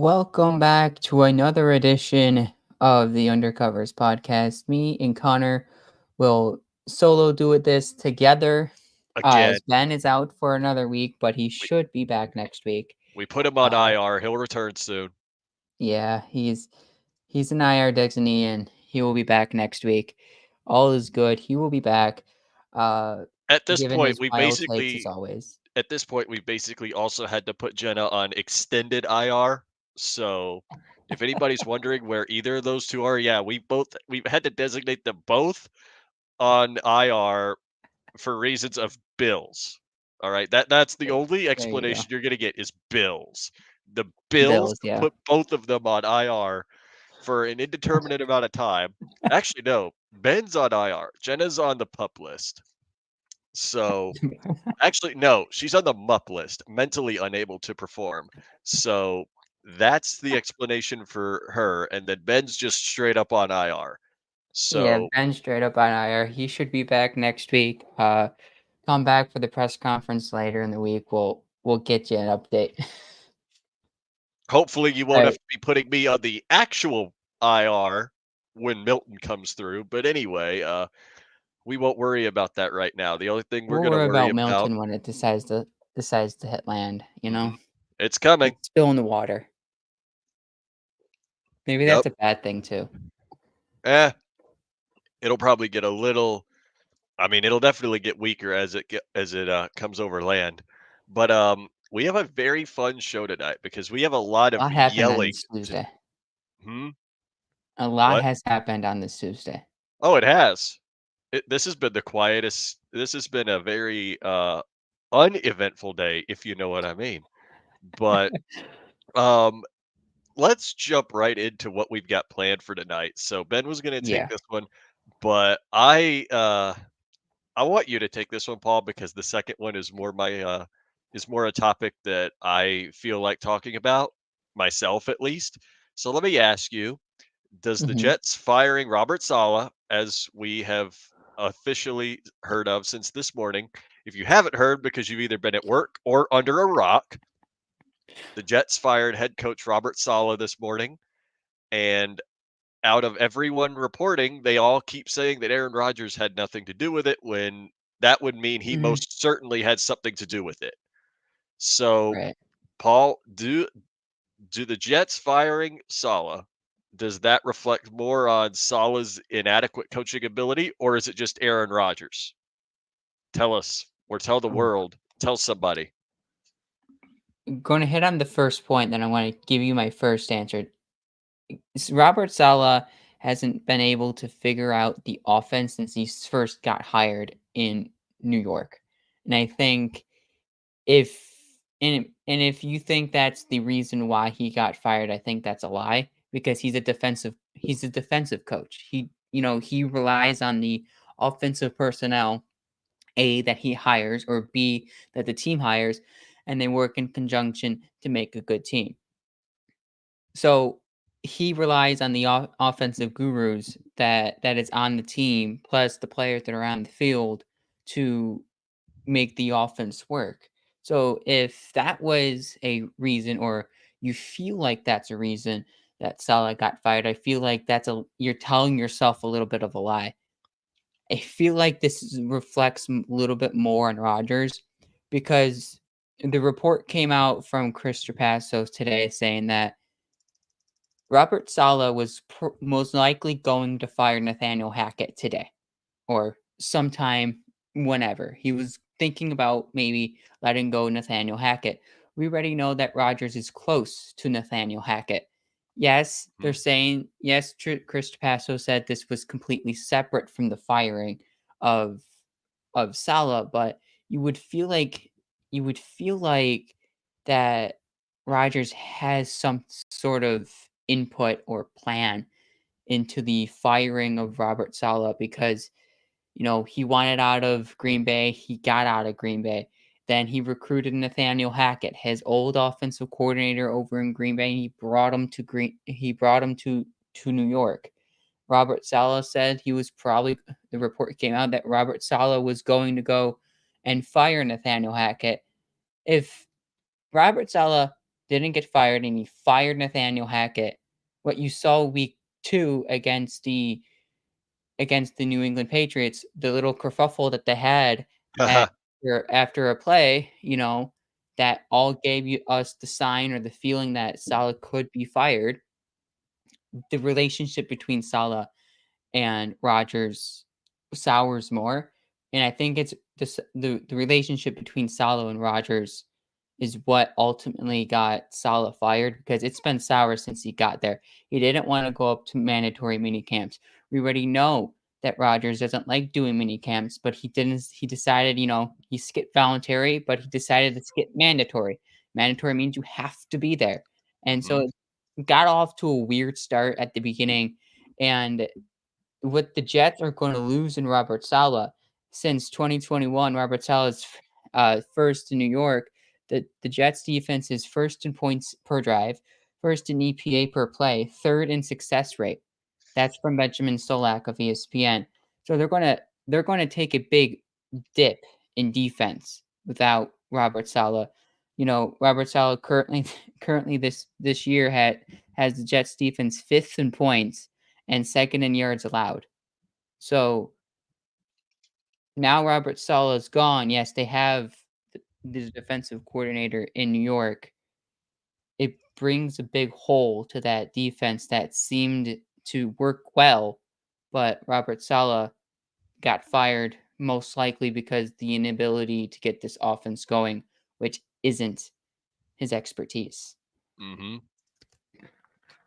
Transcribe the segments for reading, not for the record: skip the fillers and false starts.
Welcome back to another edition of the Undercovers podcast. Me and Connor will solo do it this together Again, as Ben is out for another week, but he we should be back next week. we put him on Uh, IR. He'll return soon. yeah, he's an IR designee and he will be back next week. All is good. He will be back. Uh, At this given point, his wild takes as always. we basically also had to put Jenna on extended IR. So, if anybody's wondering where either of those two are, yeah, we've had to designate them both on IR for reasons of bills. All right, that's the only There you go. explanation you're gonna get is bills. The bills Bills, yeah. put both of them on IR for an indeterminate amount of time. Actually, no, Ben's on IR. Jenna's on the pup list. So, actually, no, she's on the MUP list, mentally unable to perform. So, that's the explanation for her. And then Ben's just straight up on IR. Yeah, So, Ben straight up on IR. He should be back next week. Come back for the press conference later in the week. We'll get you an update. hopefully, you All won't have right, to be putting me on the actual IR when Milton comes through. But anyway, we won't worry about that right now. The only thing we're we'll going to worry worry about about, Milton when it decides to hit land. mhm, it's coming. It's still in the water. Maybe Yep. that's a bad thing too. Eh, it'll probably get a little. I mean, it'll definitely get weaker as it comes over land. But we have a very fun show tonight because we have a lot A of lot happened on yelling this to. Tuesday. Hmm. A lot What? has happened on this Tuesday. Oh, it has. This has been the quietest. This has been a very uneventful day, if you know what I mean. But um, let's jump right into what we've got planned for tonight. So Ben was going to take Yeah. this one, but I want you to take this one, Paul, because the second one is more a topic that I feel like talking about myself at least. So let me ask you, does the hmm Jets firing Robert Saleh, as we have officially heard of since this morning, if you haven't heard because you've either been at work or under a rock, the Jets fired head coach Robert Saleh this morning, and out of everyone reporting, they all keep saying that Aaron Rodgers had nothing to do with it when that would mean he hmm most certainly had something to do with it. So, Right. Paul, do the Jets firing Saleh, does that reflect more on Saleh's inadequate coaching ability, or is it just Aaron Rodgers? Tell us, or tell the Ooh. world, tell somebody. I'm going to hit on the first point, then I want to give you my first answer. Robert Saleh hasn't been able to figure out the offense since he first got hired in New York. And I think if and if you think that's the reason why he got fired, I think that's a lie because he's a defensive coach. He relies on the offensive personnel A that he hires or B that the team hires and they work in conjunction to make a good team. So he relies on the offensive gurus that is on the team, plus the players that are on the field to make the offense work. So if that was a reason, or you feel like that's a reason that Salah got fired, I feel like you're telling yourself a little bit of a lie. I feel like reflects a little bit more on Rodgers because the report came out from Chris Trapasso today saying that Robert Saleh was most likely going to fire Nathaniel Hackett today or sometime whenever. He was thinking about maybe letting go Nathaniel Hackett. We already know that Rodgers is close to Nathaniel Hackett. Yes, they're Mhm. saying, yes, Chris Passo said this was completely separate from the firing of of Salah, but you would feel like you would feel like that Rodgers has some sort of input or plan into the firing of Robert Saleh because he wanted out of Green Bay, he got out of Green Bay. Then he recruited Nathaniel Hackett, his old offensive coordinator over in Green Bay. He brought him to New York. Robert Saleh said the report came out that Robert Saleh was going to go and fire Nathaniel Hackett. If Robert Saleh didn't get fired, and he fired Nathaniel Hackett. What you saw week 2 against the New England Patriots, the little kerfuffle that they had after a play, that all gave us the sign or the feeling that Salah could be fired. The relationship between Salah and Rodgers sours more, and I think it's the relationship between Salah and Rodgers is what ultimately got Salah fired because it's been sour since he got there. He didn't want to go up to mandatory mini camps. We already know that Rodgers doesn't like doing mini camps, but he didn't. He decided, he skipped voluntary, but he decided to skip mandatory. Mandatory means you have to be there, and so Mhm, it got off to a weird start at the beginning, and what the Jets are going to lose in Robert Saleh since 2021. Robert Saleh's first in New York. The Jets defense is first in points per drive, first in EPA per play, third in success rate. That's from Benjamin Solak of ESPN. So they're going to take a big dip in defense without Robert Saleh. Robert Saleh currently this year has the Jets defense fifth in points and second in yards allowed. So now Robert Saleh is gone. Yes, they have the defensive coordinator in New York. It brings a big hole to that defense that seemed to work well, but Robert Saleh got fired most likely because the inability to get this offense going, which isn't his expertise. mhm.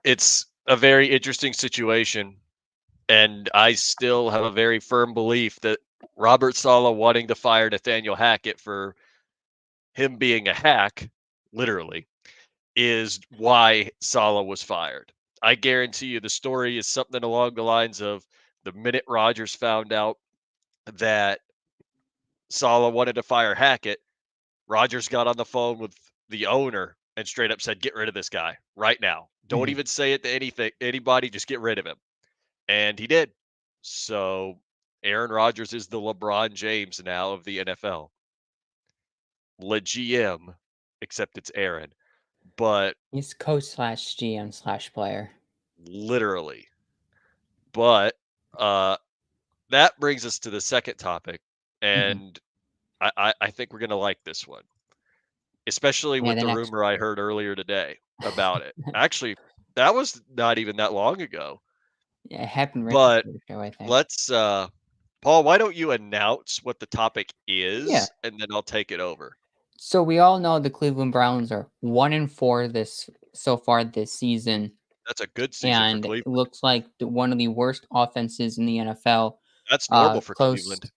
It's a very interesting situation, and I still have a very firm belief that Robert Saleh wanting to fire Nathaniel Hackett for him being a hack, literally, is why Saleh was fired. I guarantee you the story is something along the lines of the minute Rodgers found out that Saleh wanted to fire Hackett, Rodgers got on the phone with the owner and straight up said, "Get rid of this guy right now. Don't Mhm. even say it to anybody, just get rid of him." And he did. So Aaron Rodgers is the LeBron James now of the NFL. Le GM, except it's Aaron. But He's coach slash GM slash player. literally. But that brings us to the second topic, Mhm. and I think we're gonna like this one, especially Yeah, with the the next. rumor I heard earlier today about it. Actually, that was not even that long ago. Yeah, it happened right But before the show, I think. let's Paul, why don't you announce what the topic Yeah. is and then I'll take it over. So we all know the Cleveland Browns are 1-4 this so far this season, That's a good season for and it Cleveland. looks like one of the worst offenses in the NFL. That's normal for Close Cleveland.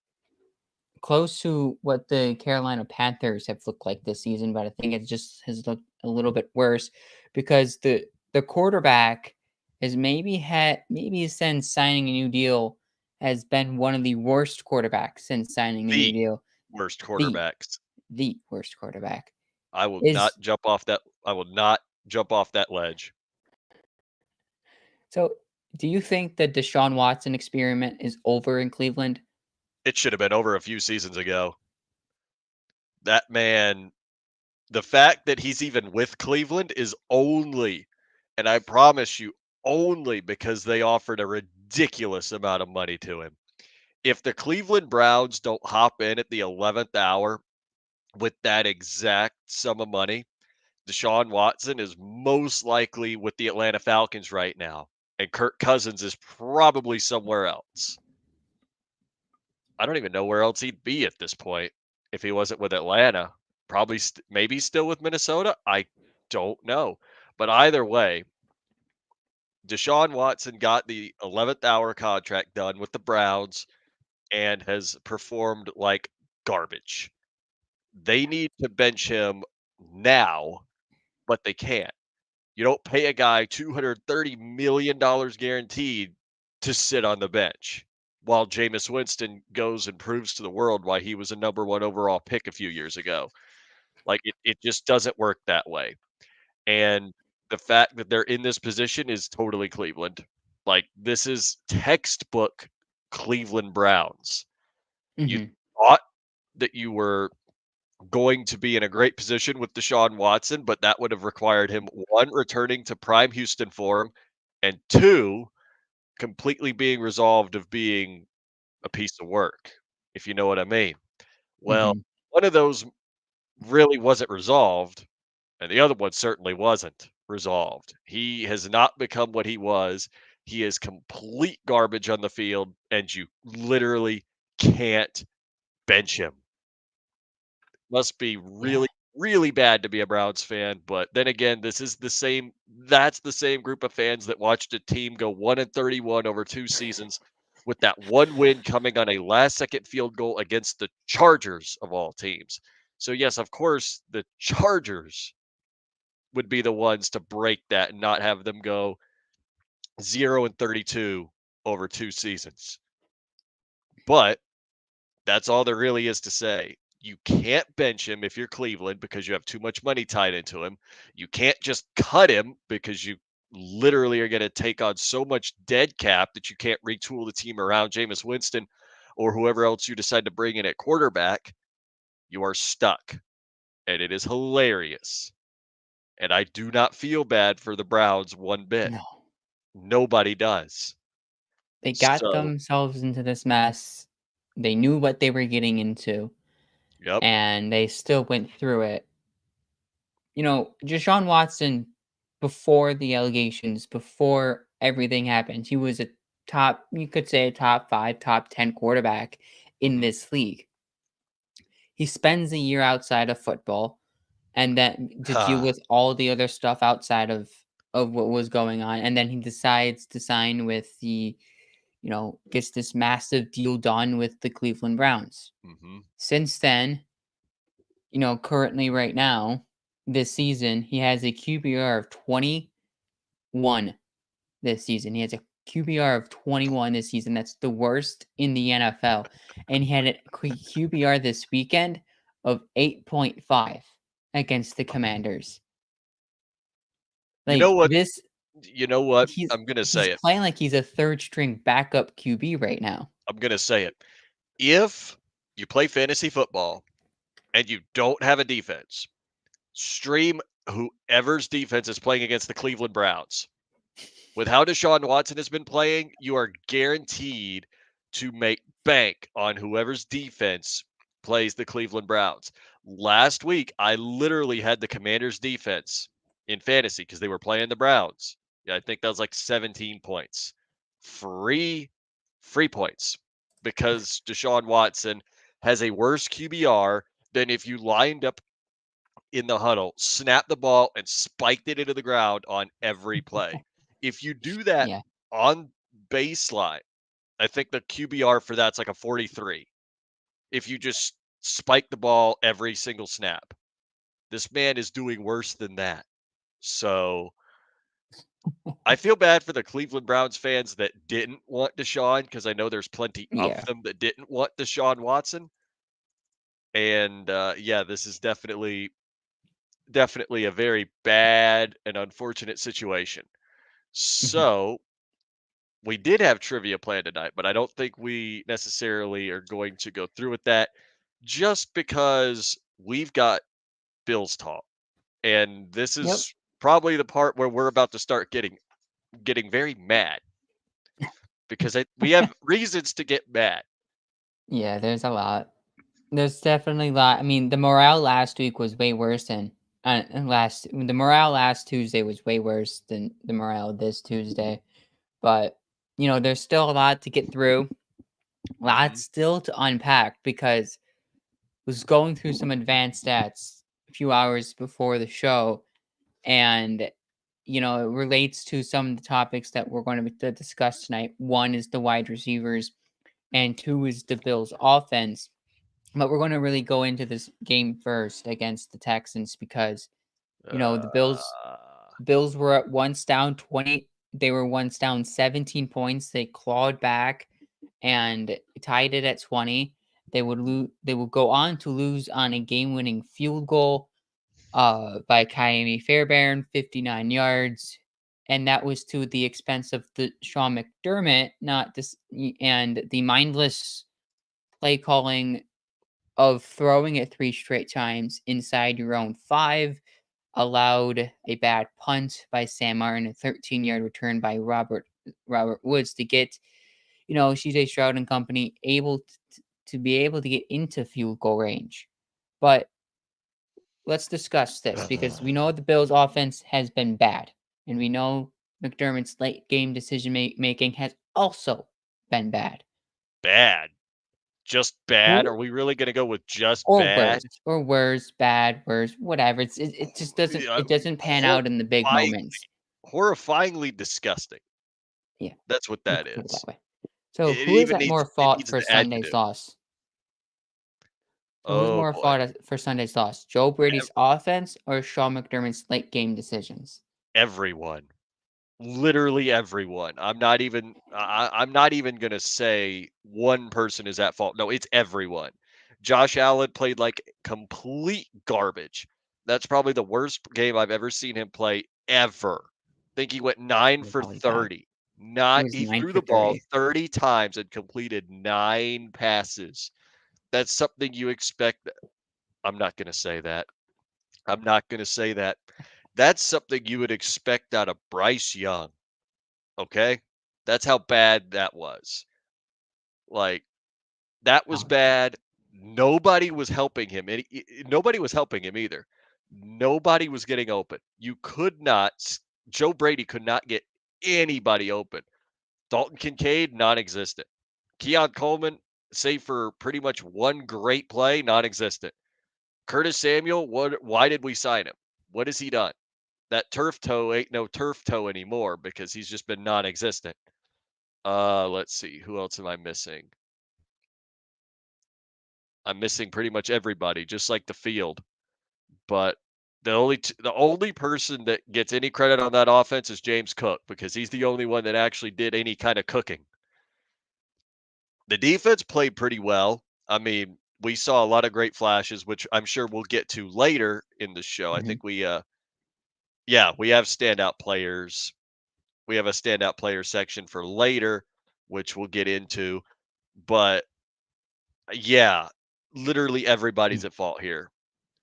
close to what the Carolina Panthers have looked like this season, but I think it just has looked a little bit worse because the quarterback has maybe since signing a new deal has been one of the worst quarterbacks since signing a new The deal. worst The quarterbacks. the worst quarterback I will is. not jump off that I will not jump off that ledge. So, do you think the Deshaun Watson experiment is over in Cleveland? It should have been over a few seasons ago. That man, the fact that he's even with Cleveland is only, and I promise you, only because they offered a ridiculous amount of money to him. If the Cleveland Browns don't hop in at the 11th hour with that exact sum of money, Deshaun Watson is most likely with the Atlanta Falcons right now, and Kirk Cousins is probably somewhere else. I don't even know where else he'd be at this point if he wasn't with Atlanta. Probably, maybe still with Minnesota. I don't know. But either way, Deshaun Watson got the 11th hour contract done with the Browns and has performed like garbage. They need to bench him now, but they can't. You don't pay a guy $230 million guaranteed to sit on the bench while Jameis Winston goes and proves to the world why he was a number one overall pick a few years ago. Like it just doesn't work that way. And the fact that they're in this position is totally Cleveland. Like this is textbook Cleveland Browns. You Mhm. thought that you were going to be in a great position with Deshaun Watson, but that would have required him, one, returning to prime Houston form, and two, completely being resolved of being a piece of work, if you know what I mean. Well, Mhm. one of those really wasn't resolved, and the other one certainly wasn't resolved. He has not become what he was. He is complete garbage on the field, and you literally can't bench him. Must be Yeah. really, really bad to be a Browns fan, but then again, that's the same group of fans that watched a team go 1-31 over 2 seasons, with that one win coming on a last-second field goal against the Chargers of all teams. So, yes, of course, the Chargers would be the ones to break that and not have them go 0-32 over 2 seasons. But that's all there really is to say. You can't bench him if you're Cleveland because you have too much money tied into him. You can't just cut him because you literally are going to take on so much dead cap that you can't retool the team around Jameis Winston or whoever else you decide to bring in at quarterback. You are stuck. And it is hilarious. And I do not feel bad for the Browns one bit. No. Nobody does. They got So, themselves into this mess. They knew what they were getting into, yep. and they still went through it. Deshaun Watson, before the allegations, before everything happened, he was a you could say a top 5, top 10 quarterback in Mhm. this league. He spends a year outside of football and then to deal with all the other stuff outside of what was going on, and then he decides to sign with gets this massive deal done with the Cleveland Browns. Mhm. Since then, currently right now, this season, he has a QBR of 21 this season. He has a QBR of 21 this season. That's the worst in the NFL. And he had a QBR this weekend of 8.5 against the Commanders. You know Like what? this, You know what? he's I'm gonna he's say it. playing like he's a third string backup QB right now. I'm gonna say it. If you play fantasy football and you don't have a defense, stream whoever's defense is playing against the Cleveland Browns. With how Deshaun Watson has been playing, you are guaranteed to make bank on whoever's defense plays the Cleveland Browns. Last week, I literally had the Commanders' defense in fantasy because they were playing the Browns. Yeah, I think that was like 17 points. Free, free points because Deshaun Watson has a worse QBR than if you lined up in the huddle, snapped the ball, and spiked it into the ground on every play. If you do that Yeah. on baseline, I think the QBR for that's like a 43. If you just spike the ball every single snap, this man is doing worse than that. So I feel bad for the Cleveland Browns fans that didn't want Deshaun because I know there's plenty of Yeah. them that didn't want Deshaun Watson. And yeah, this is definitely a very bad and unfortunate situation. Mhm. So, we did have trivia planned tonight, but I don't think we necessarily are going to go through with that just because we've got Bills talk. And this Yep. is probably the part where we're about to start getting very mad because we have reasons to get mad. Yeah, there's a lot. There's definitely a lot. I mean, the morale last week was way worse than the morale last Tuesday was way worse than the morale this Tuesday. But, there's still a lot to get through. A lot Mhm. still to unpack because I was going through some advanced stats a few hours before the show, and it relates to some of the topics that we're going to discuss tonight. One is the wide receivers, and two is the Bills' offense. But we're going to really go into this game first against the Texans because the Uh, Bills were at once down 20. They were once down 17 points. They clawed back and tied it at 20. They would lose. They would go on to lose on a game-winning field goal by Kaimi Fairbairn, 59 yards, and that was to the expense of the Sean McDermott, not this, and the mindless play calling of throwing it 3 straight times inside your own 5, allowed a bad punt by Sam Martin, a 13-yard return by Robert Woods to get, CJ Stroud and company able to be able to get into field goal range. But let's discuss this because we know the Bills' offense has been bad, and we know McDermott's late game decision making has also been bad. Bad. Just bad? Who Are we really gonna go with just bad? or worse, bad, worse, whatever. It just doesn't Yeah, it doesn't pan hor out in the big moments. horrifyingly disgusting. Yeah, That's what we that could put it that is. way. So It who is even at more it fault needs for an Sunday's adjective. loss? So who's Oh more boy. fault for Sunday's loss? Joe Brady's offense or Sean McDermott's late game decisions? Everyone. Literally everyone. I'm not even gonna say one person is at fault. No, it's everyone. Josh Allen played like complete garbage. That's probably the worst game I've ever seen him play ever. I think he went 9 It for was bad. 30. It Not was he 9 threw for the ball 30. 30 times and completed 9 passes. That's something you expect. I'm not gonna say that. I'm not gonna say that. That's something you would expect out of Bryce Young. Okay? That's how bad that was. Like, that was That was bad. bad. Nobody was helping him, and nobody was helping him either. Nobody was getting open. You could not Joe Brady could not get anybody open. Dalton Kincaid, non-existent. Keon Coleman, save for pretty much one great play, non-existent. Curtis Samuel, why did we sign him? What has he done? That turf toe ain't no turf toe anymore because he's just been non-existent. Let's see. Who else am I missing? I'm missing pretty much everybody, just like the field. But the only person that gets any credit on that offense is James Cook because he's the only one that actually did any kind of cooking. The defense played pretty well. I mean, we saw a lot of great flashes, which I'm sure we'll get to later in the show. I Mhm. think yeah, we have standout players. We have a standout player section for later, which we'll get into. But yeah, literally everybody's at fault here.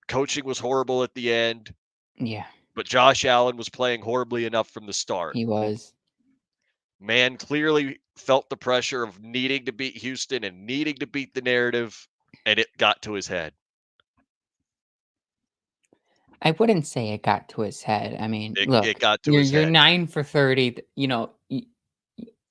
Coaching was horrible at the end, Yeah, but Josh Allen was playing horribly enough from the start. he was. Man clearly felt the pressure of needing to beat Houston and needing to beat the narrative, and it got to his head. I wouldn't say it got to his head. I mean, It look, got to his you're head. 9 for 30.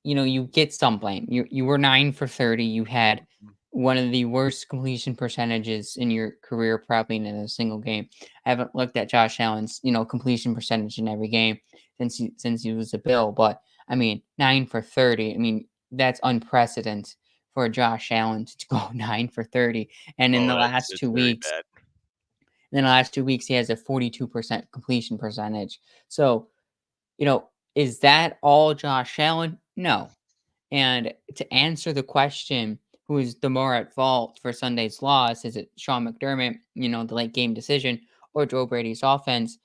You get some blame. You were 9 for 30. You had Mhm. one of the worst completion percentages in your career, probably in a single game. I haven't looked at Josh Allen's completion percentage in every game since he was a Bill, but I mean 9 for 30. I mean that's unprecedented for Josh Allen to go 9 for 30. And in Oh, the last it's two very weeks, bad. he has a 42% completion percentage. So, is that all Josh Allen? No. And to answer the question, who is the more at fault for Sunday's loss? Is it Sean McDermott, the late game decision, or Joe Brady's offense?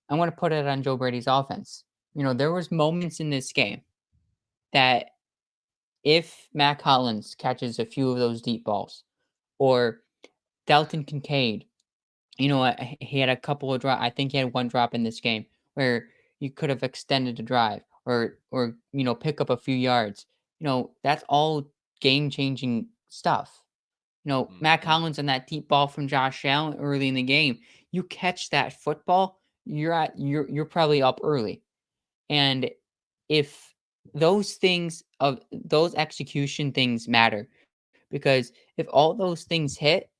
I want to put it on Joe Brady's offense. There was moments in this game that if Mac Hollins catches a few of those deep balls, or Dalton Kincaid, he had a couple of drop. I think he had one drop in this game where you could have extended the drive or pick up a few yards. That's all game changing stuff. Matt Mhm. Collins and that deep ball from Josh Allen early in the game. You catch that football, you're probably up early. And if those execution things matter, because if all those things hit,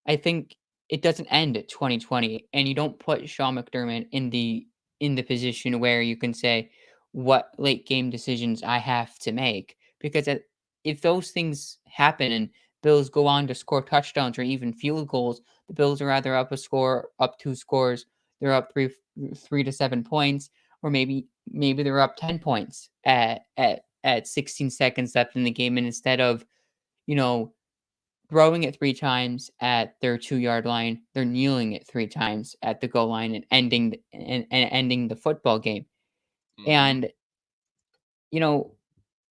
I think it doesn't end at 2020, and you don't put Sean McDermott in the position where you can say what late game decisions I have to make because if those things happen and Bills go on to score touchdowns or even field goals, the Bills are either up 2 scores, they're up 3 to 7 points, or maybe they're up 10 points at 16 seconds left in the game, and instead of you know throwing it 3 times at their 2-yard line, they're kneeling it 3 times at the goal line and ending the football game. Mhm. And, you know,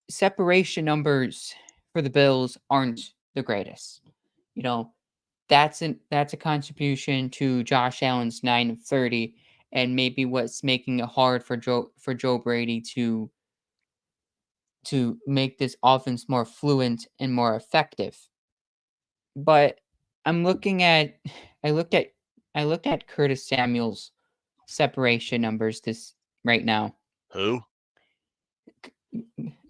separation numbers for the Bills aren't the greatest. You know, that's a contribution to Josh Allen's 9 of 30, and maybe what's making it hard for Joe Brady to make this offense more fluent and more effective. But I'm looking at I looked at I looked at Curtis Samuel's separation numbers this right now. Who?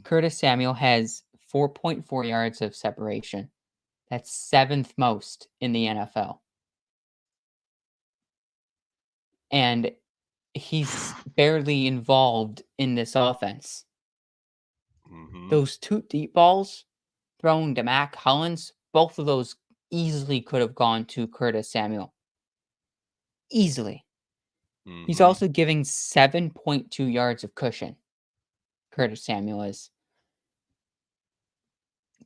Curtis Samuel has 4.4 yards of separation. That's seventh most in the NFL. And he's barely involved in this offense. Mm-hmm. Those two deep balls thrown to Mac Hollins, both of those easily could have gone to Curtis Samuel. Easily. He's Mm-hmm. also giving 7.2 yards of cushion. Curtis Samuel is.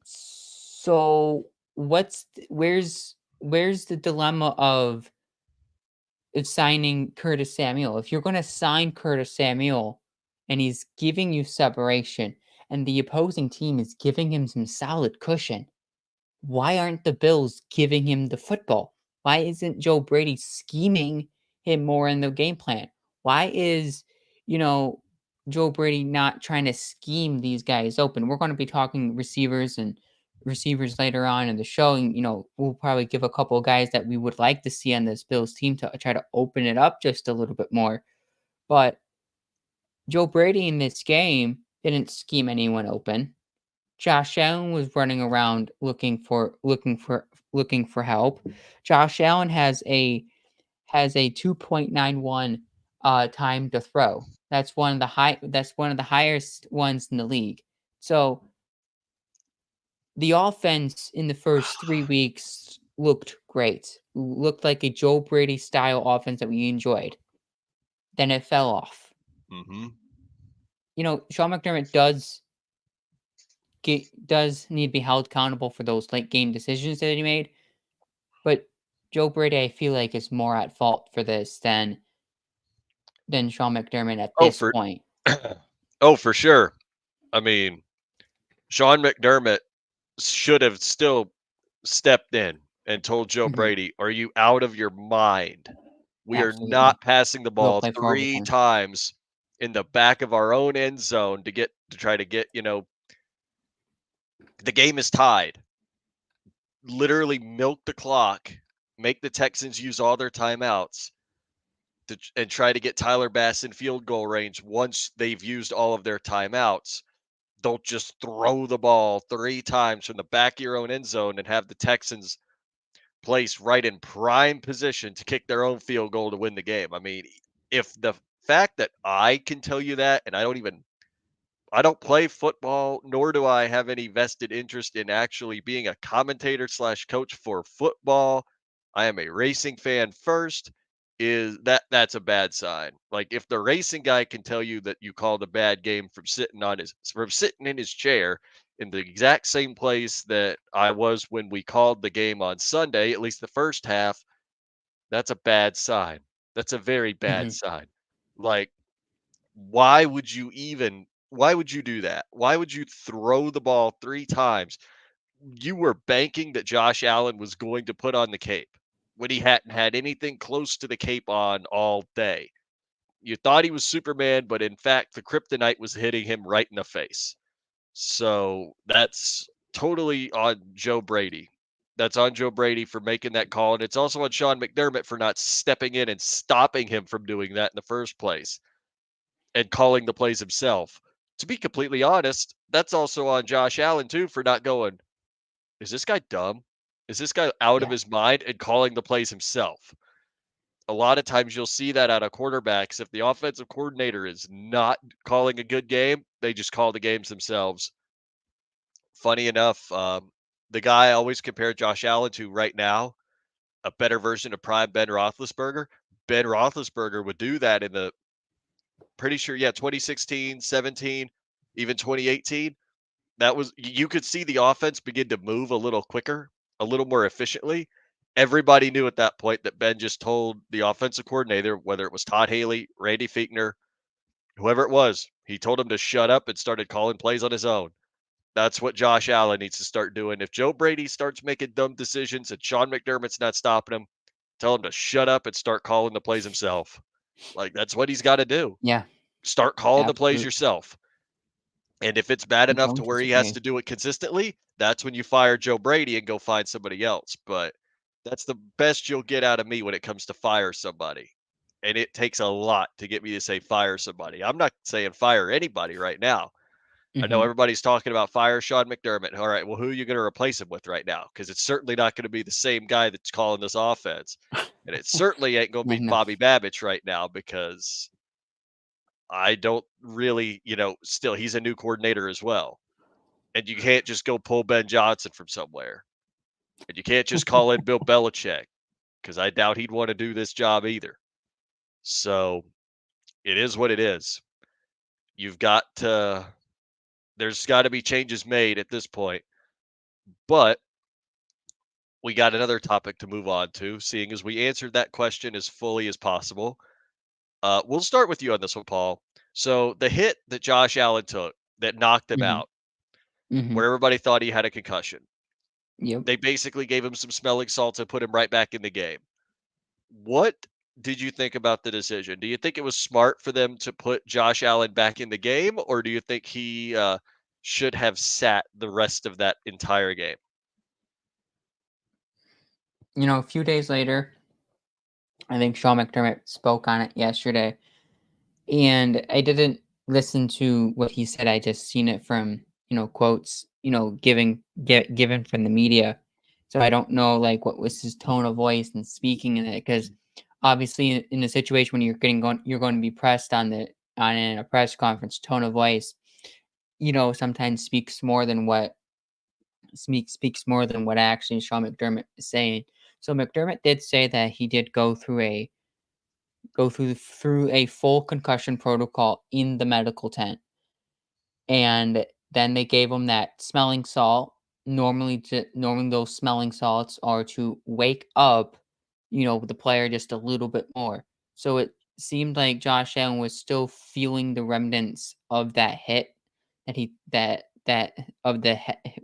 So where's the dilemma of signing Curtis Samuel? If you're going to sign Curtis Samuel and he's giving you separation and the opposing team is giving him some solid cushion, why aren't the Bills giving him the football? Why isn't Joe Brady scheming him more in the game plan? Why is, you know, Joe Brady not trying to scheme these guys open? We're going to be talking receivers later on in the show, and we'll probably give a couple of guys that we would like to see on this Bills team to try to open it up just a little bit more. But Joe Brady in this game didn't scheme anyone open. Josh Allen was running around looking for help. Josh Allen has a 2.91 time to throw. That's one of the highest ones in the league. So the offense in the first 3 weeks looked great. Looked like a Joe Brady style offense that we enjoyed. Then it fell off. Mm-hmm. Sean McDermott does need to be held accountable for those late game decisions that he made. But Joe Brady, I feel like, is more at fault for this than Sean McDermott at Oh, this for point. oh, for sure. I mean, Sean McDermott should have still stepped in and told Joe Mhm. Brady, "Are you out of your mind? We are Absolutely. not passing the We'll ball play for 3 overtime. times in the back of our own end zone to try to get, the game is tied. Literally milk the clock, make the Texans use all their timeouts and try to get Tyler Bass in field goal range once they've used all of their timeouts. Don't just throw the ball 3 times from the back of your own end zone and have the Texans placed right in prime position to kick their own field goal to win the game." I mean, if the fact that I can tell you that, and I don't play football, nor do I have any vested interest in actually being a commentator slash coach for football. I am a racing fan first. That's a bad sign. Like if the racing guy can tell you that you called a bad game from sitting in his chair in the exact same place that I was when we called the game on Sunday, at least the first half, that's a bad sign. That's a very bad Mhm. sign. Like why would you do that? Why would you throw the ball 3 times? You were banking that Josh Allen was going to put on the cape when he hadn't had anything close to the cape on all day. You thought he was Superman, but in fact, the kryptonite was hitting him right in the face. So that's totally on Joe Brady. That's on Joe Brady for making that call. And it's also on Sean McDermott for not stepping in and stopping him from doing that in the first place and calling the plays himself. To be completely honest, that's also on Josh Allen too for not going, is this guy dumb? Is this guy out of Yeah. his mind and calling the plays himself? A lot of times you'll see that out of quarterbacks. If the offensive coordinator is not calling a good game, they just call the games themselves. Funny enough, the guy I always compare Josh Allen to right now, a better version of prime Ben Roethlisberger. Ben Roethlisberger would do that in the pretty sure, yeah, 2016, 17, even 2018. That was you could see the offense begin to move a little quicker, a little more efficiently. Everybody knew at that point that Ben just told the offensive coordinator, whether it was Todd Haley, Randy Fichtner, whoever it was, he told him to shut up and started calling plays on his own. That's what Josh Allen needs to start doing. If Joe Brady starts making dumb decisions and Sean McDermott's not stopping him, tell him to shut up and start calling the plays himself. Like, that's what he's got to do. Yeah, Start calling the plays absolutely. yourself. And if it's bad enough to Don't where he has disagree. to do it consistently, that's when you fire Joe Brady and go find somebody else. But that's the best you'll get out of me when it comes to fire somebody. And it takes a lot to get me to say fire somebody. I'm not saying fire anybody right now. I know Mhm. everybody's talking about fire Sean McDermott. All right, well, who are you going to replace him with right now? Because it's certainly not going to be the same guy that's calling this offense. And it certainly ain't going to I be know. Bobby Babich right now because I don't really, still he's a new coordinator as well. And you can't just go pull Ben Johnson from somewhere. And you can't just call in Bill Belichick because I doubt he'd want to do this job either. So it is what it is. You've got to, there's got to be changes made at this point. But we got another topic to move on to, seeing as we answered that question as fully as possible. We'll start with you on this one, Paul. So the hit that Josh Allen took that knocked him Mhm. out, Mhm. where everybody thought he had a concussion, Yep. they basically gave him some smelling salts and put him right back in the game. What did you think about the decision? Do you think it was smart for them to put Josh Allen back in the game, or do you think he should have sat the rest of that entire game? A few days later, I think Sean McDermott spoke on it yesterday, and I didn't listen to what he said. I just seen it from, quotes, given from the media. So I don't know like what was his tone of voice and speaking in it, because obviously in a situation when you're going to be pressed on in a press conference, tone of voice, sometimes speaks more than what actually Sean McDermott is saying. So McDermott did say that he did go through a full concussion protocol in the medical tent, and then they gave him that smelling salt. Normally those smelling salts are to wake up, the player just a little bit more. So it seemed like Josh Allen was still feeling the remnants of that hit that he that of the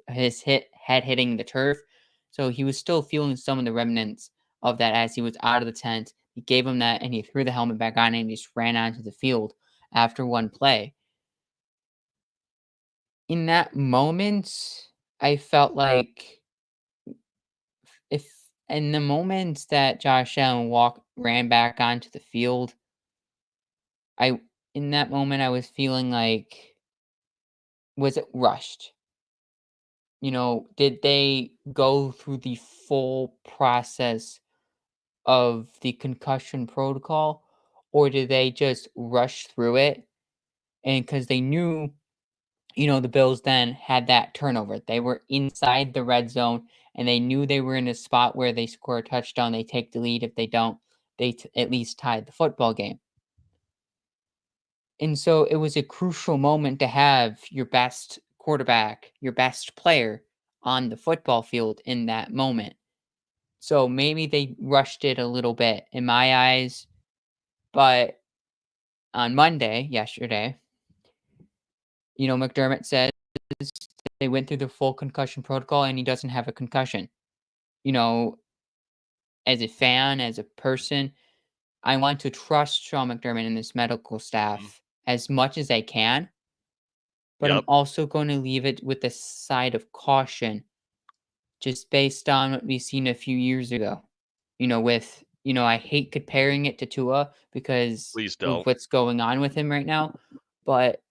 his head hitting the turf. So he was still feeling some of the remnants of that as he was out of the tent. He gave him that and he threw the helmet back on and he just ran onto the field after one play. In that moment, I felt like if in the moment that Josh Allen ran back onto the field, I in that moment I was feeling like, was it rushed? Did they go through the full process of the concussion protocol, or did they just rush through it? And because they knew, the Bills then had that turnover. They were inside the red zone and they knew they were in a spot where they score a touchdown, they take the lead. If they don't, at least tied the football game. And so it was a crucial moment to have your best quarterback, your best player on the football field in that moment. So maybe they rushed it a little bit in my eyes, but on Monday, yesterday, McDermott says they went through the full concussion protocol and he doesn't have a concussion. You know, as a fan, as a person, I want to trust Sean McDermott and this medical Mhm. staff as much as I can, but I'm Yep. also going to leave it with a side of caution just based on what we've seen a few years ago. I hate comparing it to Tua because Please of don't. what's going on with him right now, but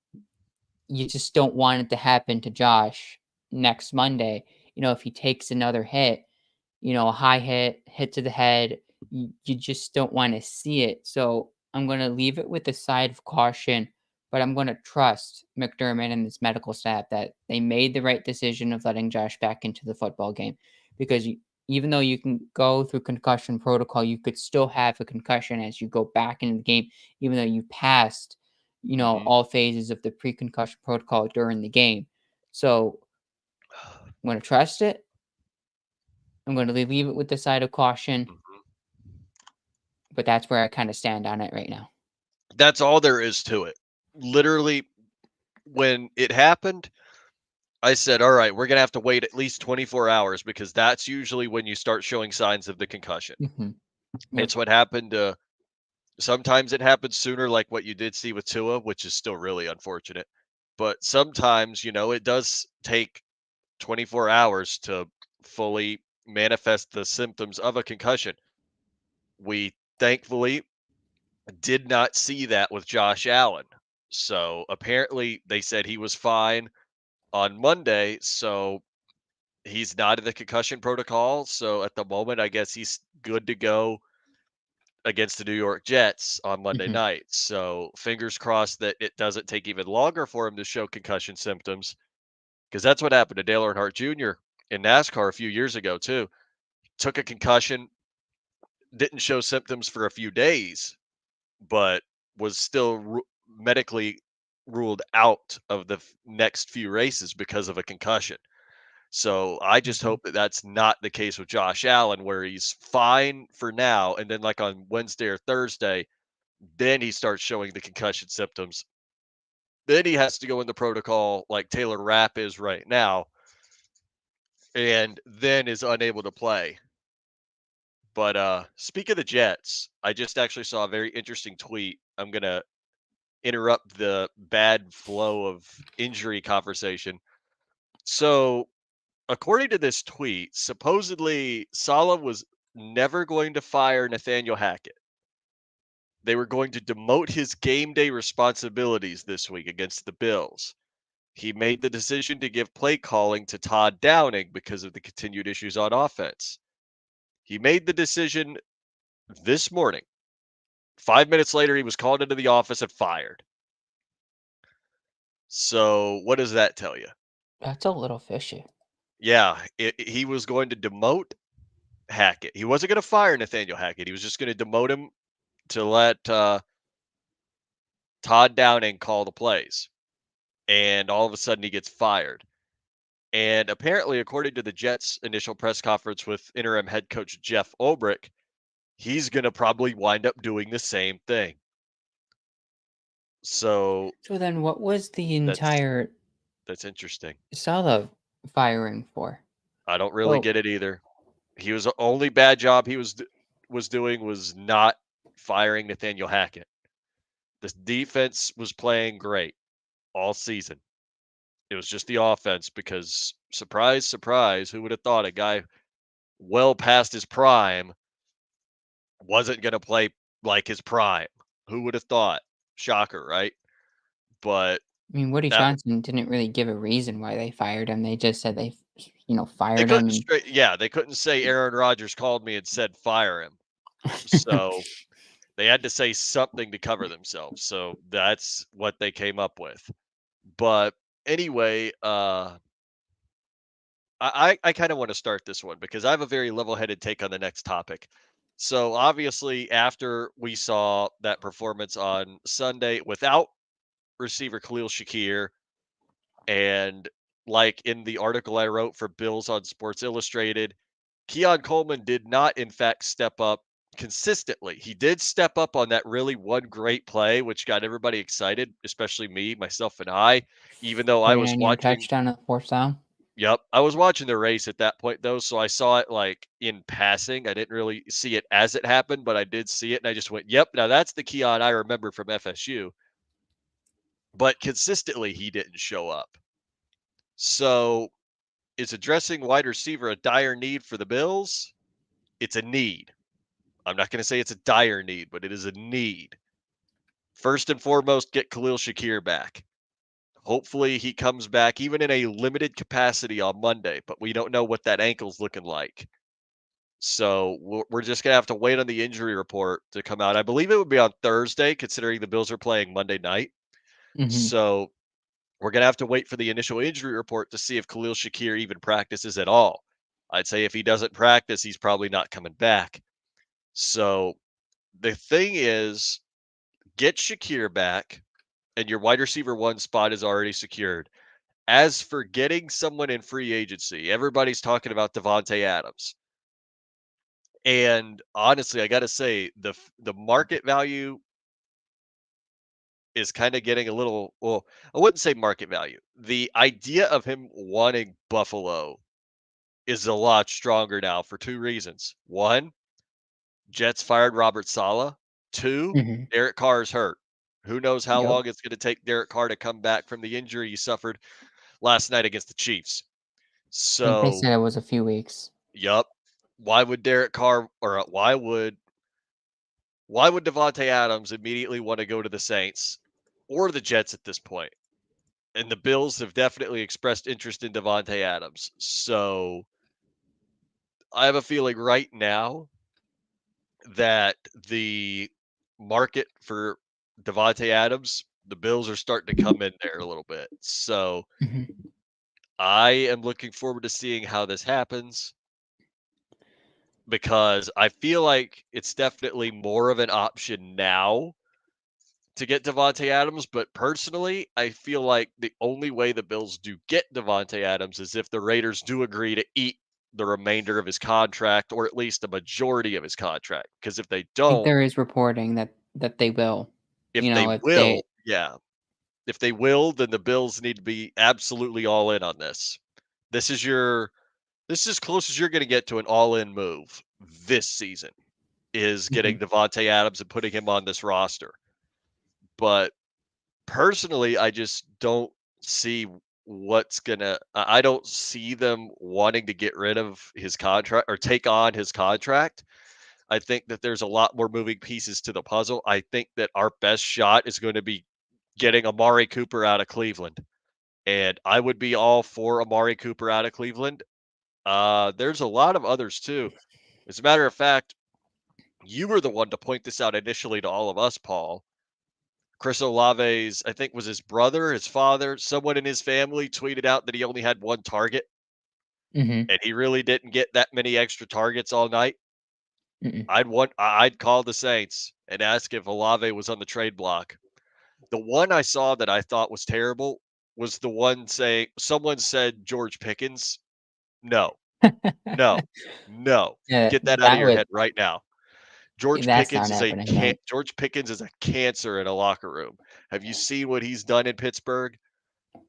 you just don't want it to happen to Josh next Monday. If he takes another hit, a high hit to the head, you just don't want to see it. So I'm going to leave it with a side of caution, but I'm going to trust McDermott and his medical staff that they made the right decision of letting Josh back into the football game because even though you can go through concussion protocol, you could still have a concussion as you go back into the game, even though you passed, Mhm. all phases of the pre-concussion protocol during the game. So I'm going to trust it. I'm going to leave it with the side of caution, Mhm. but that's where I kind of stand on it right now. That's all there is to it. Literally, when it happened, I said, "All right, we're gonna have to wait at least 24 hours because that's usually when you start showing signs of the concussion." Mhm. Yep. It's what happened. Sometimes it happens sooner, like what you did see with Tua, which is still really unfortunate. But sometimes, it does take 24 hours to fully manifest the symptoms of a concussion. We thankfully did not see that with Josh Allen. So apparently they said he was fine on Monday. So he's not in the concussion protocol. So at the moment, I guess he's good to go against the New York Jets on Monday Mhm. night. So fingers crossed that it doesn't take even longer for him to show concussion symptoms because that's what happened to Dale Earnhardt Jr. in NASCAR a few years ago too. Took a concussion, didn't show symptoms for a few days, but was still medically ruled out of the next few races because of a concussion. So I just Mhm. hope that that's not the case with Josh Allen, where he's fine for now, and then like on Wednesday or Thursday, then he starts showing the concussion symptoms. Then he has to go in the protocol like Taylor Rapp is right now, and then is unable to play. But speak of the Jets, I just actually saw a very interesting tweet. I'm gonna interrupt the bad flow of injury conversation. So, according to this tweet, supposedly Saleh was never going to fire Nathaniel Hackett. They were going to demote his game day responsibilities this week against the Bills. He made the decision to give play calling to Todd Downing because of the continued issues on offense. He made the decision this morning. 5 minutes later, he was called into the office and fired. So, what does that tell you? That's a little fishy. Yeah, he was going to demote Hackett. He wasn't going to fire Nathaniel Hackett. He was just going to demote him to let Todd Downing call the plays. And all of a sudden, he gets fired. And apparently, according to the Jets' initial press conference with interim head coach Jeff Ulbrich, he's going to probably wind up doing the same thing. So So then what was the that's entire that's interesting. Salah firing for? I don't really Well, get it either. He was the only bad job he was doing was not firing Nathaniel Hackett. The defense was playing great all season. It was just the offense because surprise, surprise, who would have thought a guy well past his prime wasn't going to play like his prime? Who would have thought? Shocker, right? But I mean, Woody that Johnson didn't really give a reason why they fired him. They just said they, they fired him couldn't and straight yeah, they couldn't say Aaron Rodgers called me and said fire him. So they had to say something to cover themselves. So that's what they came up with. But anyway, I kind of want to start this one because I have a very level-headed take on the next topic. So obviously, after we saw that performance on Sunday without receiver Khalil Shakir, and like in the article I wrote for Bills on Sports Illustrated, Keon Coleman did not, in fact, step up consistently. He did step up on that really one great play, which got everybody excited, especially me, myself, and I, even though I was 49-yard watching. touchdown on the 4th down. Yep. I was watching the race at that point, though. So I saw it like in passing. I didn't really see it as it happened, but I did see it. And I just went, yep, now that's the Keon I remember from FSU. But consistently, he didn't show up. So is addressing wide receiver a dire need for the Bills? It's a need. I'm not going to say it's a dire need, but it is a need. First and foremost, get Khalil Shakir back. Hopefully, he comes back even in a limited capacity on Monday, but we don't know what that ankle's looking like. So we're just going to have to wait on the injury report to come out. I believe it would be on Thursday, considering the Bills are playing Monday night. Mhm. So we're going to have to wait for the initial injury report to see if Khalil Shakir even practices at all. I'd say if he doesn't practice, he's probably not coming back. So the thing is, get Shakir back, and your wide receiver one spot is already secured. As for getting someone in free agency, everybody's talking about Devontae Adams. And honestly, I got to say the market value is kind of getting a little, well, I wouldn't say market value. The idea of him wanting Buffalo is a lot stronger now for two reasons. One, Jets fired Robert Saleh. Two, Mhm. Derek Carr is hurt. Who knows how Yep. long it's going to take Derek Carr to come back from the injury he suffered last night against the Chiefs. I think they So, said it was a few weeks. yup. Why would Derek Carr or why would Devontae Adams immediately want to go to the Saints or the Jets at this point? And the Bills have definitely expressed interest in Devontae Adams. So I have a feeling right now that the market for Devontae Adams, the Bills are starting to come in there a little bit. So Mhm. I am looking forward to seeing how this happens because I feel like it's definitely more of an option now to get Devontae Adams. But personally, I feel like the only way the Bills do get Devontae Adams is if the Raiders do agree to eat the remainder of his contract or at least a majority of his contract. Because if they I think don't, there is reporting that they will. if they If will, they yeah, if they will, then the Bills need to be absolutely all in on this. This is your this is as close as you're going to get to an all-in move this season is getting Mhm. Devontae Adams and putting him on this roster. But personally, I just don't see what's gonna. I don't see them wanting to get rid of his contract or take on his contract. I think that there's a lot more moving pieces to the puzzle. I think that our best shot is going to be getting Amari Cooper out of Cleveland. And I would be all for Amari Cooper out of Cleveland. There's a lot of others too. As a matter of fact, you were the one to point this out initially to all of us, Paul. Chris Olave's, I think, was his brother, his father, someone in his family tweeted out that he only had one target Mhm. and he really didn't get that many extra targets all night. Mm-mm. I'd call the Saints and ask if Olave was on the trade block. The one I saw that I thought was terrible was the one saying someone said George Pickens. No, no, no. Yeah, Get that out of that your would head right now. George that's not Pickens is happening, man. George Pickens is a cancer in a locker room. Have you seen what he's done in Pittsburgh?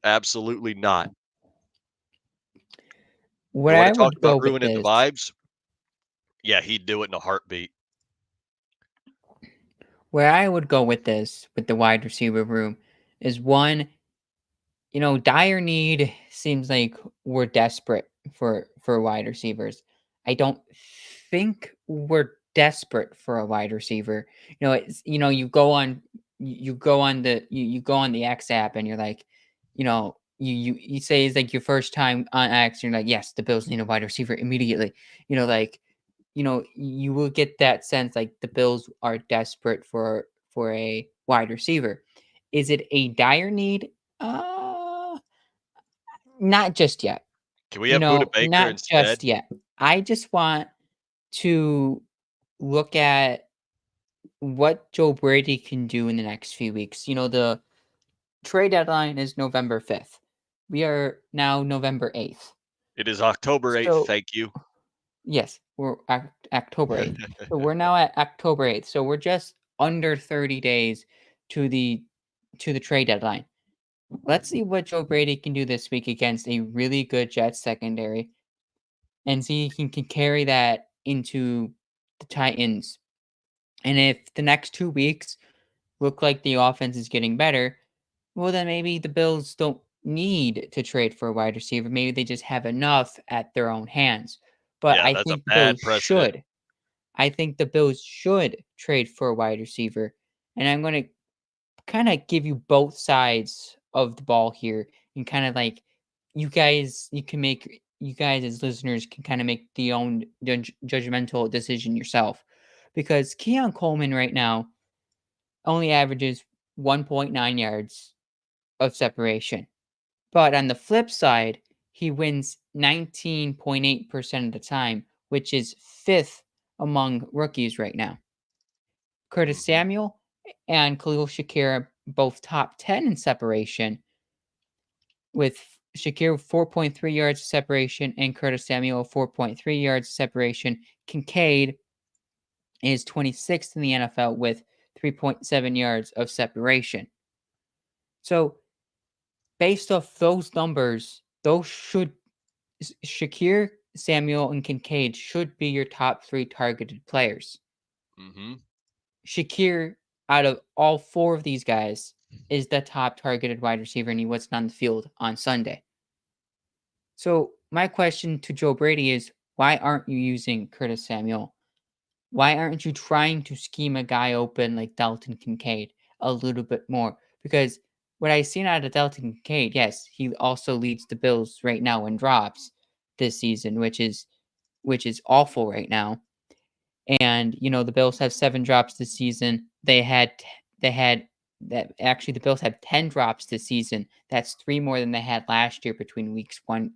Absolutely not. You Where wanna I talk would go about with ruining the this vibes? Yeah, he'd do it in a heartbeat. where I would go with this, with the wide receiver room, is one, dire need seems like we're desperate for wide receivers. I don't think we're desperate for a wide receiver. You go on the X app and you're like, you say it's like your first time on X, you're like, yes, the Bills need a wide receiver immediately. Like, you will get that sense like the Bills are desperate for a wide receiver. Is it a dire need? Not just yet. Can we have Buda Baker Not instead? just yet. I just want to look at what Joe Brady can do in the next few weeks. The trade deadline is November 5th. We are now November 8th. It is October 8th, So, thank you. yes, we're October 8th. So we're now at October 8th. So we're just under 30 days to the trade deadline. Let's see what Joe Brady can do this week against a really good Jets secondary and see if he can carry that into the Titans. And if the next 2 weeks look like the offense is getting better, well, then maybe the Bills don't need to trade for a wide receiver. Maybe they just have enough at their own hands. But Yeah, I that's a think the Bills bad precedent. should. I think the Bills should trade for a wide receiver. And I'm going to kind of give you both sides of the ball here and kind of like you guys as listeners can kind of make the own judgmental decision yourself because Keon Coleman right now only averages 1.9 yards of separation. But on the flip side, he wins 19.8% of the time, which is fifth among rookies right now. Curtis Mhm. Samuel and Khalil Shakir both top 10 in separation, with Shakir 4.3 yards of separation and Curtis Samuel 4.3 yards of separation. Kincaid is 26th in the NFL with 3.7 yards of separation. So based off those numbers, those should Shakir, Samuel, and Kincaid should be your top three targeted players. Mhm. Shakir, out of all four of these guys, is the top targeted wide receiver, and he wasn't on the field on Sunday. So my question to Joe Brady is, why aren't you using Curtis Samuel? Why aren't you trying to scheme a guy open like Dalton Kincaid a little bit more? Because what I've seen out of Dalton Kincaid, yes, he also leads the Bills right now in drops this season, which is awful right now. And the Bills have 7 drops this season. They had that actually the Bills have 10 drops this season. That's 3 more than they had last year between weeks 1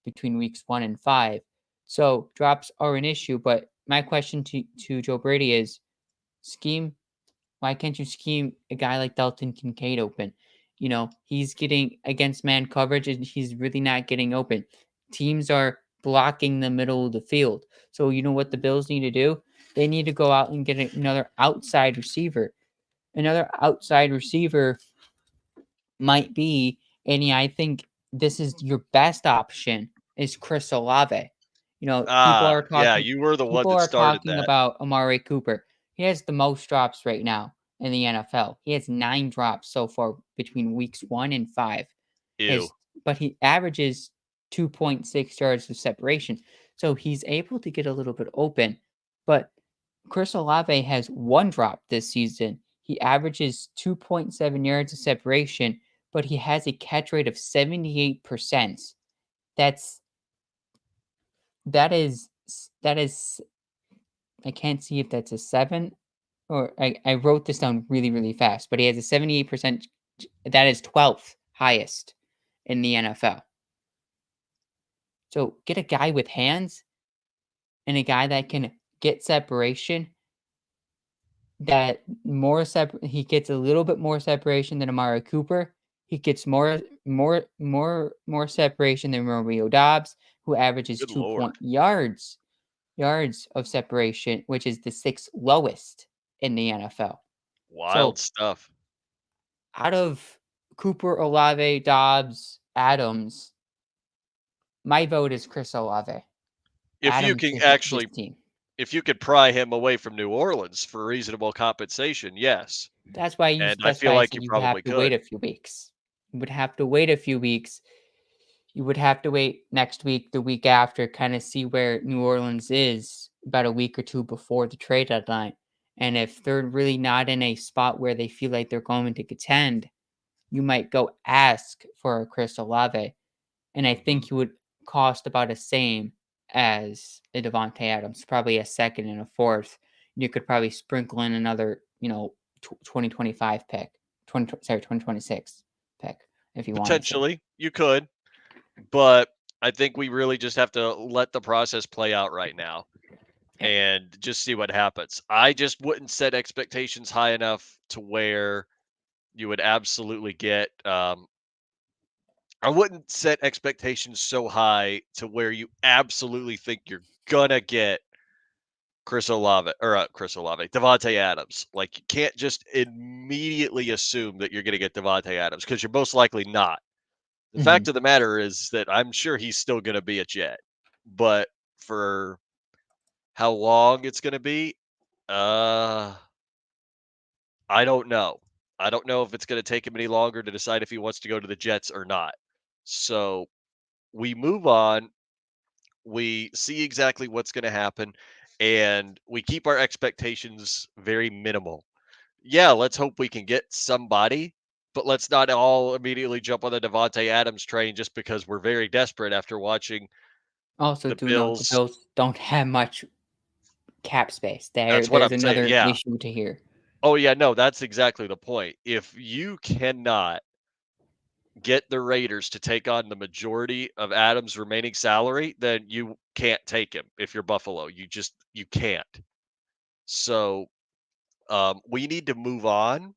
and 5. So drops are an issue, but my question to Joe Brady is scheme. Why can't you scheme a guy like Dalton Kincaid open? He's getting against man coverage and he's really not getting open. Teams are blocking the middle of the field. So you know what the Bills need to do? They need to go out and get another outside receiver. Another outside receiver might be, and I think this is your best option, is Chris Olave. People Ah, are yeah, talking you were the one people that are started talking that. about Amari Cooper. He has the most drops right now in the NFL. He has 9 drops so far between weeks 1 and 5. Ew. His but he averages 2.6 yards of separation. So he's able to get a little bit open, but Chris Olave has 1 drop this season. He averages 2.7 yards of separation, but he has a catch rate of 78%. That's that is I can't see if that's a 7 or I wrote this down really, really fast, but he has a 78%. That is 12th highest in the NFL. So get a guy with hands and a guy that can get separation. He gets a little bit more separation than Amari Cooper. He gets more separation than Romeo Dobbs, who averages Good 2 point lord. yards of separation, which is the 6th lowest in the NFL. Wild So, stuff. out of Cooper, Olave, Dobbs, Adams, my vote is Chris Olave. If you Adams can is this actually team. if you could pry him away from New Orleans for reasonable compensation, yes. That's why And I that's feel why I like said you you would probably have to wait could. a few weeks. You would have to wait a few weeks. You would have to wait next week, the week after, kind of see where New Orleans is about a week or two before the trade deadline. And if they're really not in a spot where they feel like they're going to contend, you might go ask for a Chris Olave. And I Mhm. think he would cost about the same as a Devontae Adams, probably a second and a fourth. You could probably sprinkle in another, 2025 pick, 2026 pick if you wanted to. Potentially, you could, but I think we really just have to let the process play out right now Yep. and just see what happens. I just wouldn't set expectations high enough to where you would absolutely get I wouldn't set expectations so high to where you absolutely think you're gonna get Chris Olave, Devontae Adams. Like, you can't just immediately assume that you're gonna get Devontae Adams because you're most likely not. The Mhm. fact of the matter is that I'm sure he's still gonna be a Jet, but for how long it's gonna be, uh, I don't know. I don't know if it's gonna take him any longer to decide if he wants to go to the Jets or not. So, we move on, we see exactly what's gonna happen, and we keep our expectations very minimal. Yeah, let's hope we can get somebody, but let's not all immediately jump on the Devontae Adams train just because we're very desperate after watching Also, the do note the Bills. Bills don't have much cap space. That's what There's I'm saying. another Yeah. issue to hear. Oh, yeah. No, that's exactly the point. If you cannot get the Raiders to take on the majority of Adams' remaining salary, then you can't take him if you're Buffalo. You can't. So we need to move on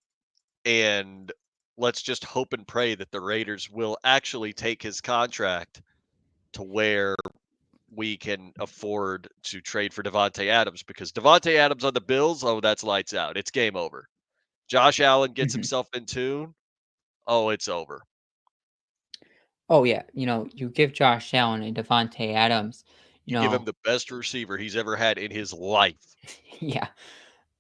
and let's just hope and pray that the Raiders will actually take his contract to where we can afford to trade for Devontae Adams because Devontae Adams on the Bills, oh, that's lights out. It's game over. Josh Allen gets Mhm. himself in tune. Oh, it's over. Oh, yeah, you give Josh Allen and Devontae Adams, you You give him know the best receiver he's ever had in his life. yeah.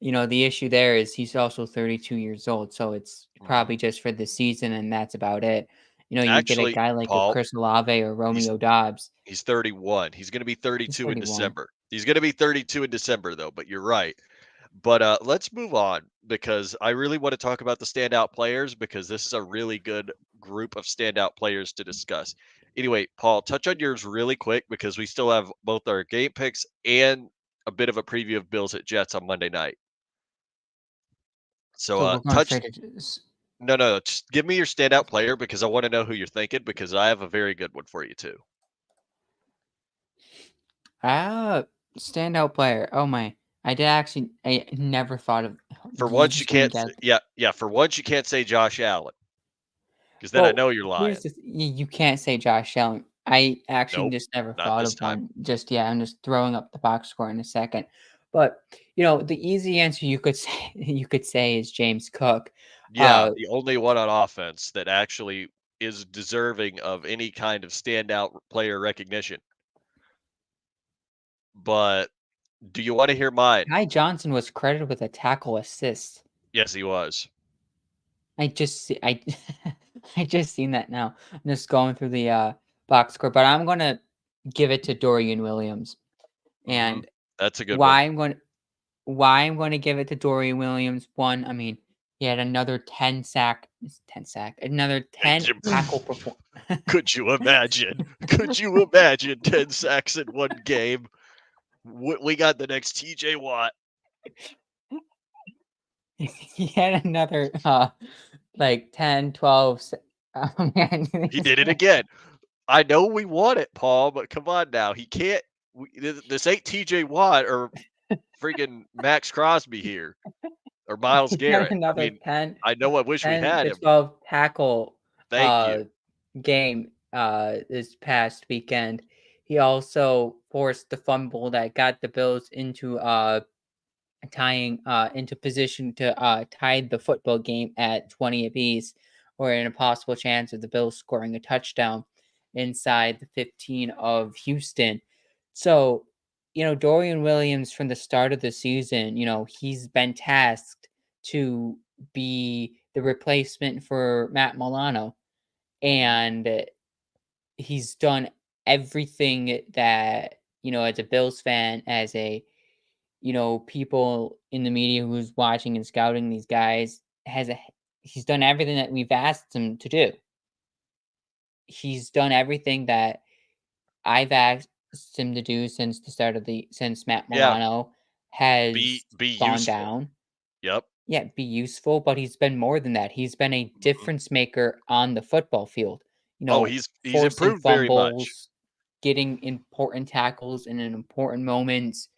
The issue there is he's also 32 years old, so it's Mhm. probably just for the season, and that's about it. You get a Actually, guy like a Paul, Chris Olave or he's Romeo Dobbs. he's 31. He's gonna be He's 32 in 31. December. He's gonna be 32 in December, though, but you're right. But, let's move on because I really wanna talk about the standout players because this is a really good group of standout players to discuss. Anyway, Paul, touch on yours really quick because we still have both our game picks and a bit of a preview of Bills at Jets on Monday night. So, So we're going touch straight to no, just give me your standout player because I wanna know who you're thinking because I have a very good one for you too. ah, standout player. Oh my. I never thought of For you once, you just gonna can't s get yeah, for once, you can't say Josh Allen because then I well, know you're here's lying. the you can't say Josh Allen. I actually Nope, just never not thought this of time. one. Just yeah, I'm just throwing up the box score in a second. But the easy answer you could say is James Cook. Yeah, Uh, the only one on offense that actually is deserving of any kind of standout player recognition. But do you wanna hear mine? Ty Johnson was credited with a tackle assist. Yes, he was. I I just seen that now. I'm just going through the box score, but I'm gonna give it to Dorian Williams. Mhm. And That's a good one. why I'm going to why I'm going to give it to Dorian Williams. One, I mean, he had another 10 sack, another 10 tackle perform. Could you imagine? Could you imagine 10 sacks in one game? We got the next TJ Watt. He had another like 10, 12. Oh man, He did it again. I know we want it, Paul, but come on now. He can't. This ain't TJ Watt or freaking Max Crosby here or Miles he had Garrett. I another mean, I know I wish we 10 had to him. 12 tackle Thank uh you. game this past weekend. He also forced the fumble that got the Bills into position to tie the football game at 20 apiece, or in a possible chance of the Bills scoring a touchdown inside the 15 of Houston. So, Dorian Williams from the start of the season, he's been tasked to be the replacement for Matt Milano, Mhm, and he's done everything that, as a Bills fan, as a people in the media who's watching and scouting these guys he's done everything that we've asked him to do. He's done everything that I've asked him to do since Matt yeah, Milano has be gone useful. down. Yep. Yeah, be useful, but he's been more than that. He's been a Mhm. difference maker on the football field. Oh, he's Forcing improved very much. fumbles, getting important tackles in an important moments.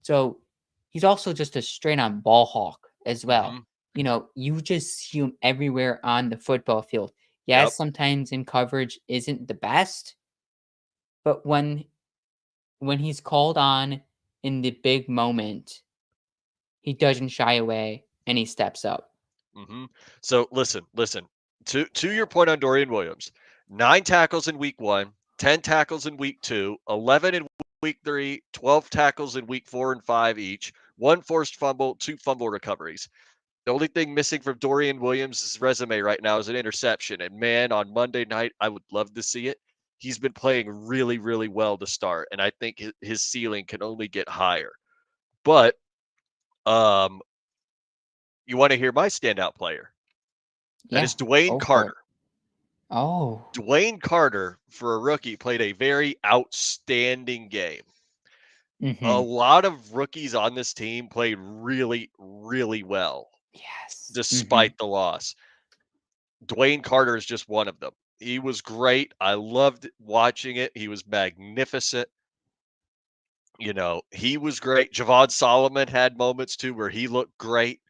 So, he's also just a straight on ball hawk as well. Mhm. You just see him everywhere on the football field. Yep. Yes, sometimes in coverage isn't the best, but when he's called on in the big moment, he doesn't shy away and he steps up. Mhm. So listen. To your point on Dorian Williams, 9 tackles in week 1, 10 tackles in week 2, 11 in week 3, 12 tackles in week 4 and 5 each, 1 forced fumble, 2 fumble recoveries. The only thing missing from Dorian Williams' resume right now is an interception, and man, on Monday night, I would love to see it. He's been playing really, really well to start, and I think his ceiling can only get higher. But, um, you wanna hear my standout player? That Yeah, is Dwayne go for it. Carter. Oh. Dwayne Carter, for a rookie, played a very outstanding game. A Mhm. lot of rookies on this team played really, really well Yes. Mhm. despite the loss. Dwayne Carter is just one of them. He was great. I loved watching it. He was magnificent. He was great. Javon Solomon had moments too where he looked great.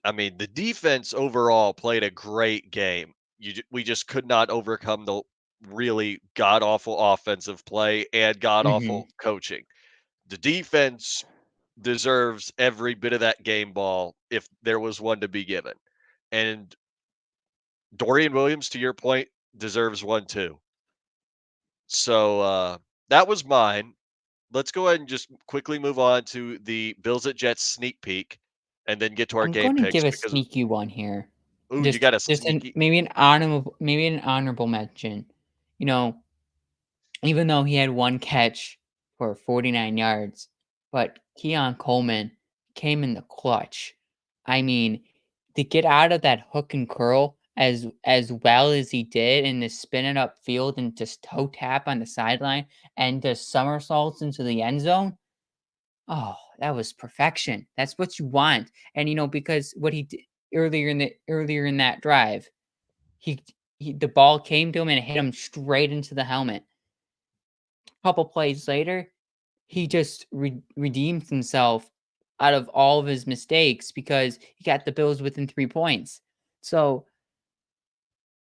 I mean, the defense overall played a great game. We just could not overcome the really god awful offensive play and god Mhm. awful coaching. The defense deserves every bit of that game ball if there was one to be given. And Dorian Williams, to your point, deserves one too. So that was mine. Let's go ahead and just quickly move on to the Bills at Jets sneak peek, and then get to our I'm game gonna picks give a because sneaky one here. ooh, you Just got a just an sneaky. maybe an honorable mention. You know, even though he had one catch for 49 yards, but Keon Coleman came in the clutch. I mean, to get out of that hook and curl as well as he did and to spin it upfield and just toe tap on the sideline and just somersaults into the end zone. Oh, that was perfection. That's what you want. And because what he did earlier in that drive, he, the ball came to him and hit him straight into the helmet. Couple plays later, he just redeemed himself out of all of his mistakes because he got the Bills within 3 points. So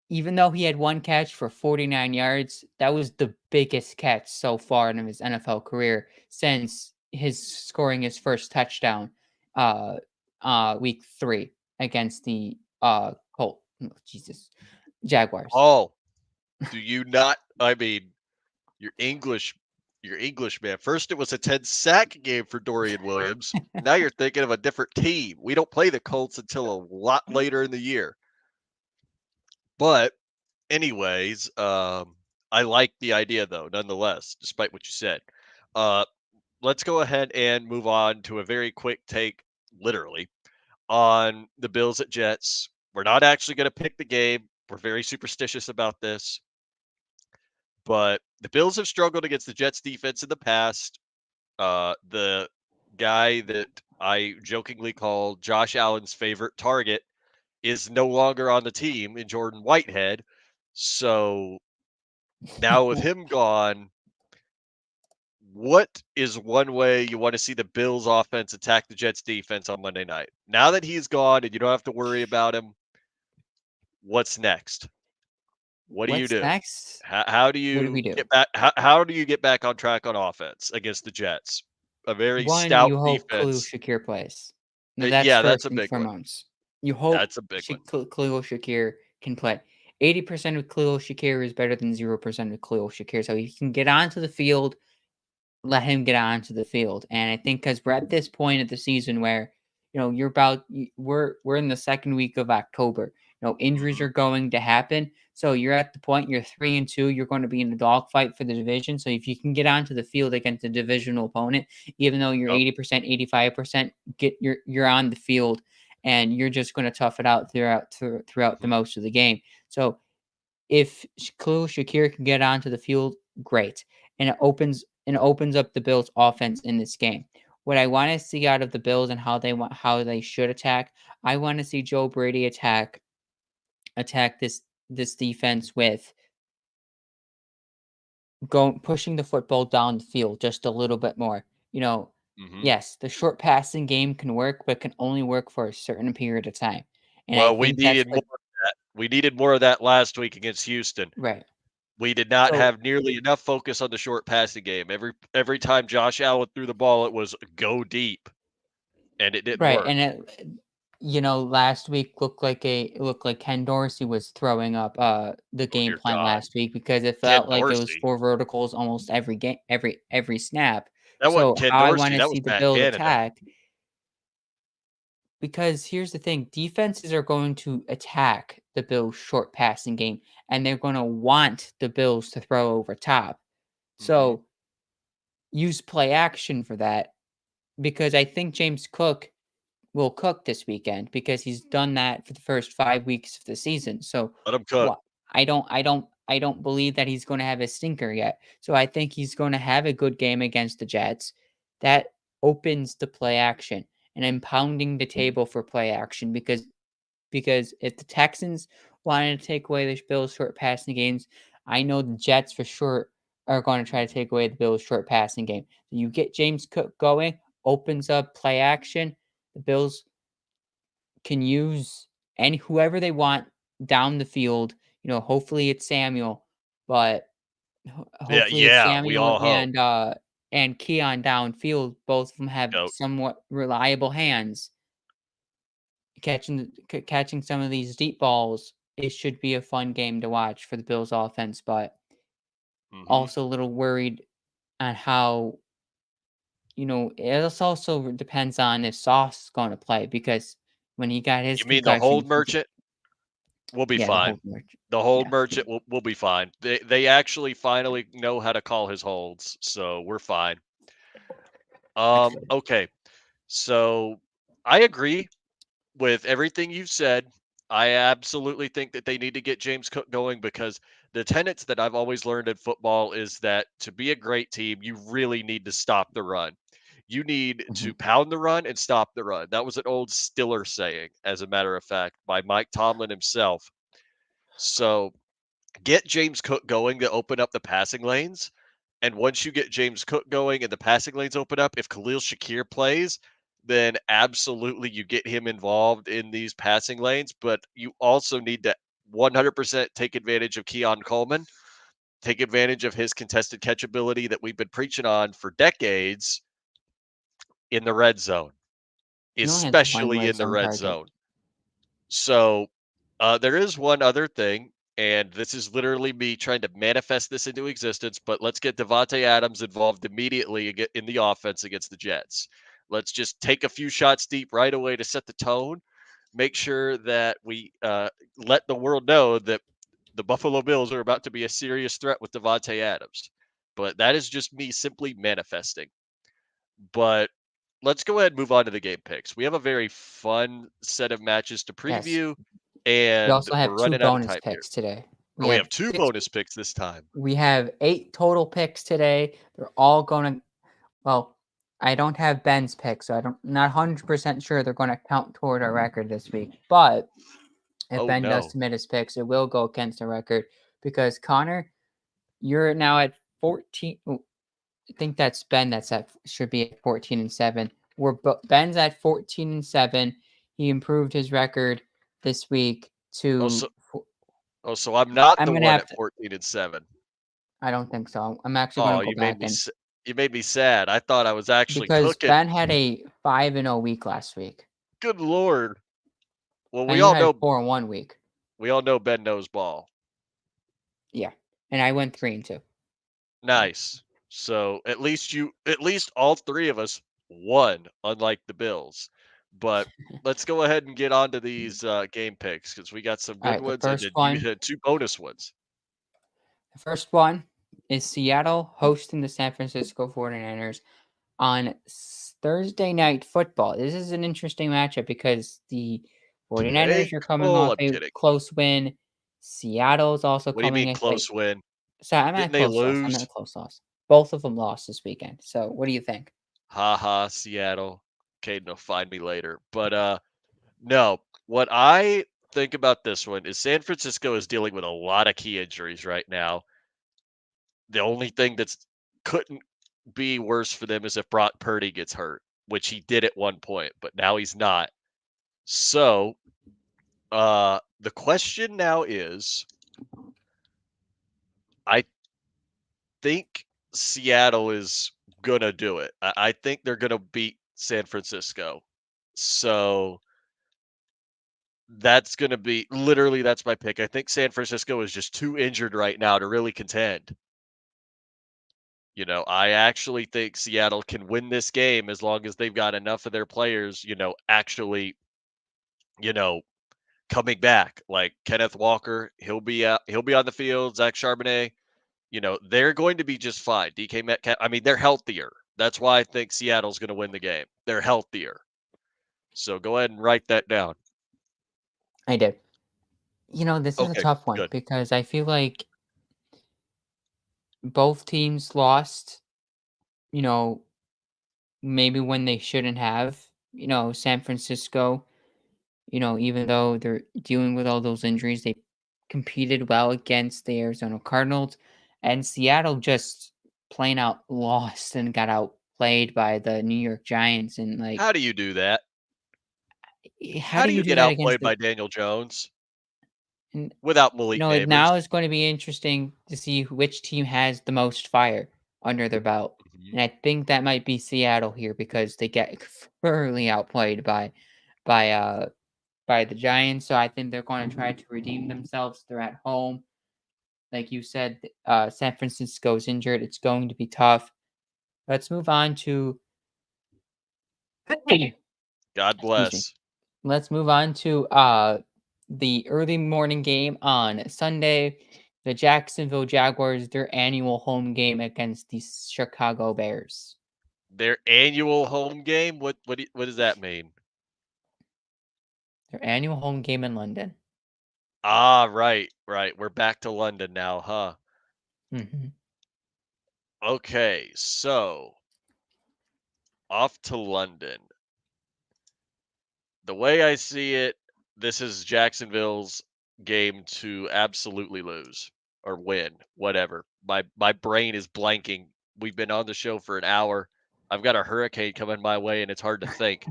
even though he had one catch for 49 yards, that was the biggest catch so far in his NFL career since his scoring his first touchdown uh week 3 against the Jesus Jaguars. Oh, do you not? I mean, your English, your English man. First, it was a 10-sack game for Dorian Williams. Now you're thinking of a different team. We don't play the Colts until a lot later in the year. But, anyways, I like the idea though, nonetheless, despite what you said. Uh, let's go ahead and move on to a very quick take, literally, on the Bills at Jets. We're not actually going to pick the game. We're very superstitious about this, but the Bills have struggled against the Jets defense in the past. The guy that I jokingly call Josh Allen's favorite target is no longer on the team in Jordan Whitehead. So now with him gone, what is one way you want to see the Bills offense attack the Jets defense on Monday night? Now that he's gone and you don't have to worry about him, what's next? What do you What's do? next? How do What do you we do? get back? How do you get back on track on offense against the Jets? A very One, stout you hope Khalil defense. Shakir plays. Now that's Yeah, that's first a and big one. foremost. You hope That's a big one. Khalil Shakir can play. 80% of Khalil Shakir is better than 0% of Khalil Shakir. So he can get onto the field, let him get onto the field. And I think because we're at this point of the season where, we're in the second week of October. Injuries Mhm. are going to happen. So you're at the point you're 3-2. You're going to be in a dogfight for the division. So if you can get onto the field against a divisional opponent, even though you're Yep. 80%, 85%, you're on the field and you're just going to tough it out throughout the Mhm. most of the game. So if Khalil Shakir can get onto the field, great, and it opens up the Bills' offense in this game. What I want to see out of the Bills and how they should attack, I want to see Joe Brady attack this defense with pushing the football down the field just a little bit more. You know, Mhm. yes, the short passing game can work, but can only work for a certain period of time. And I Well, we think that's needed more what of that. We needed more of that last week against Houston. right. We did not So have nearly enough focus on the short passing game. Every time Josh Allen threw the ball, it was go deep, and it didn't right, work. and last week it looked like Ken Dorsey was throwing up the Oh game dear plan God, last week because it Ken felt like it was Dorsey. four verticals almost every game, every snap. That wasn't So Ken how I want Dorsey. to That was see the Matt Bills Canada. attack, because here's the thing: defenses are going to attack the Bills' short passing game, and they're going to want the Bills to throw over top. Mhm. So use play action for that because I think James Cook will cook this weekend because he's done that for the first 5 weeks of the season. So, Let him cook. what I don't believe that he's gonna have a stinker yet. So, I think he's gonna have a good game against the Jets. That opens the play action, and I'm pounding the table for play action because if the Texans wanted to take away the Bills' short passing games, I know the Jets for sure are going to try to take away the Bills' short passing game. You get James Cook going, opens up play action. The Bills can use any whoever they want down the field. Hopefully it's Samuel, but Yeah, hopefully it's yeah, we Samuel all hope. and Keon downfield. Both of them have Goat. somewhat reliable hands catching some of these deep balls. it should be a fun game to watch for the Bills offense, but Mhm. also a little worried on how, it also depends on if Sauce is going to play because when he got his You mean the concussion, hold merchant? We'll be yeah, the fine. whole merch. The hold Yeah, merchant will be fine. They actually finally know how to call his holds, so we're fine. that's good. Okay. So I agree with everything you've said. I absolutely think that they need to get James Cook going because the tenets that I've always learned in football is that to be a great team, you really need to stop the run. You need Mhm. to pound the run and stop the run. That was an old Stiller saying, as a matter of fact, by Mike Tomlin himself. So get James Cook going to open up the passing lanes. And once you get James Cook going and the passing lanes open up, if Khalil Shakir plays, then absolutely you get him involved in these passing lanes. But you also need to 100% take advantage of Keon Coleman, take advantage of his contested catch ability that we've been preaching on for decades in the red zone, He only has one especially red in the zone red target. zone. So, there is one other thing, and this is literally me trying to manifest this into existence, but let's get Devontae Adams involved immediately in the offense against the Jets. Let's just take a few shots deep right away to set the tone. Make sure that we let the world know that the Buffalo Bills are about to be a serious threat with Devontae Adams. But that is just me simply manifesting. But let's go ahead and move on to the game picks. We have a very fun set of matches to Yes. preview, We and also we're have 2 running out of bonus time here. picks today. Oh, we have 2 bonus picks this time. We have 8 total picks today. They're all gonna well, I don't have Ben's pick, so I don't not 100% sure they're gonna count toward our record this week. But if Oh, Ben does no. submit his picks, it will go against the record because Connor, you're now at 14. I think that's Ben. That's at should be at 14-7. Ben's at 14-7. He improved his record this week Oh, to. so I'm not I'm the gonna one have at to. 14 and 7. I don't think so. I'm actually Oh, gonna go back and you made me sad. I thought I was actually because cooking. Ben had a 5-0 week last week, Good lord. Well, and you had a 4-1 week. we all know Ben knows ball. Yeah, and I went 3-2. So Nice. So at least all 3 of us won, unlike the Bills. But let's go ahead and get on to these game picks because we got some all good right, ones, and then you had 2 bonus ones. the first one is Seattle hosting the San Francisco 49ers on Thursday night football. This is an interesting matchup because the 49ers are Take coming oh, off I'm a kidding. close win. Seattle's also What do you mean coming off a close win? sorry, I'm at Didn't a they close loss. I'm at a lose? close loss. Both of them lost this weekend. So what do you think? Ha ha, Seattle. Okay, no, find me later. But no. What I think about this one is San Francisco is dealing with a lot of key injuries right now. The only thing that's couldn't be worse for them is if Brock Purdy gets hurt, which he did at one point, but now he's not. So, the question now is, I think Seattle is gonna do it. I think they're gonna beat San Francisco. So that's gonna be literally that's my pick. I think San Francisco is just too injured right now to really contend. I actually think Seattle can win this game as long as they've got enough of their players, actually, you know, coming back. Like Kenneth Walker, he'll be on the field. Zach Charbonnet, they're going to be just fine. DK Metcalf, I mean, they're healthier. That's why I think Seattle's going to win the game. They're healthier. So go ahead and write that down. I did. This is a Okay, tough one good. because I feel like both teams lost, you know, maybe when they shouldn't have. San Francisco, even though they're dealing with all those injuries, they competed well against the Arizona Cardinals, and Seattle just plain out lost and got outplayed by the New York Giants. And How do you do that? how How do do you you do get that against outplayed the? by Daniel Jones And, without Malik now Neighbors? is going to be interesting to see which team has the most fire under their belt. Mhm. And I think that might be Seattle here because they get thoroughly outplayed by by the Giants, so I think they're going to try to redeem themselves. They're at home. Like you said, San Francisco's injured. It's going to be tough. Let's move on to God excuse me. bless. Let's move on to the early morning game on Sunday. The Jacksonville Jaguars, their annual home game against the Chicago Bears. Their annual home game? What does that mean? Their annual home game in London. Ah, right, right. We're back to London now, huh? Hmm. Okay, so off to London. The way I see it, this is Jacksonville's game to absolutely lose or win, whatever. My brain is blanking. We've been on the show for an hour. I've got a hurricane coming my way and it's hard to think.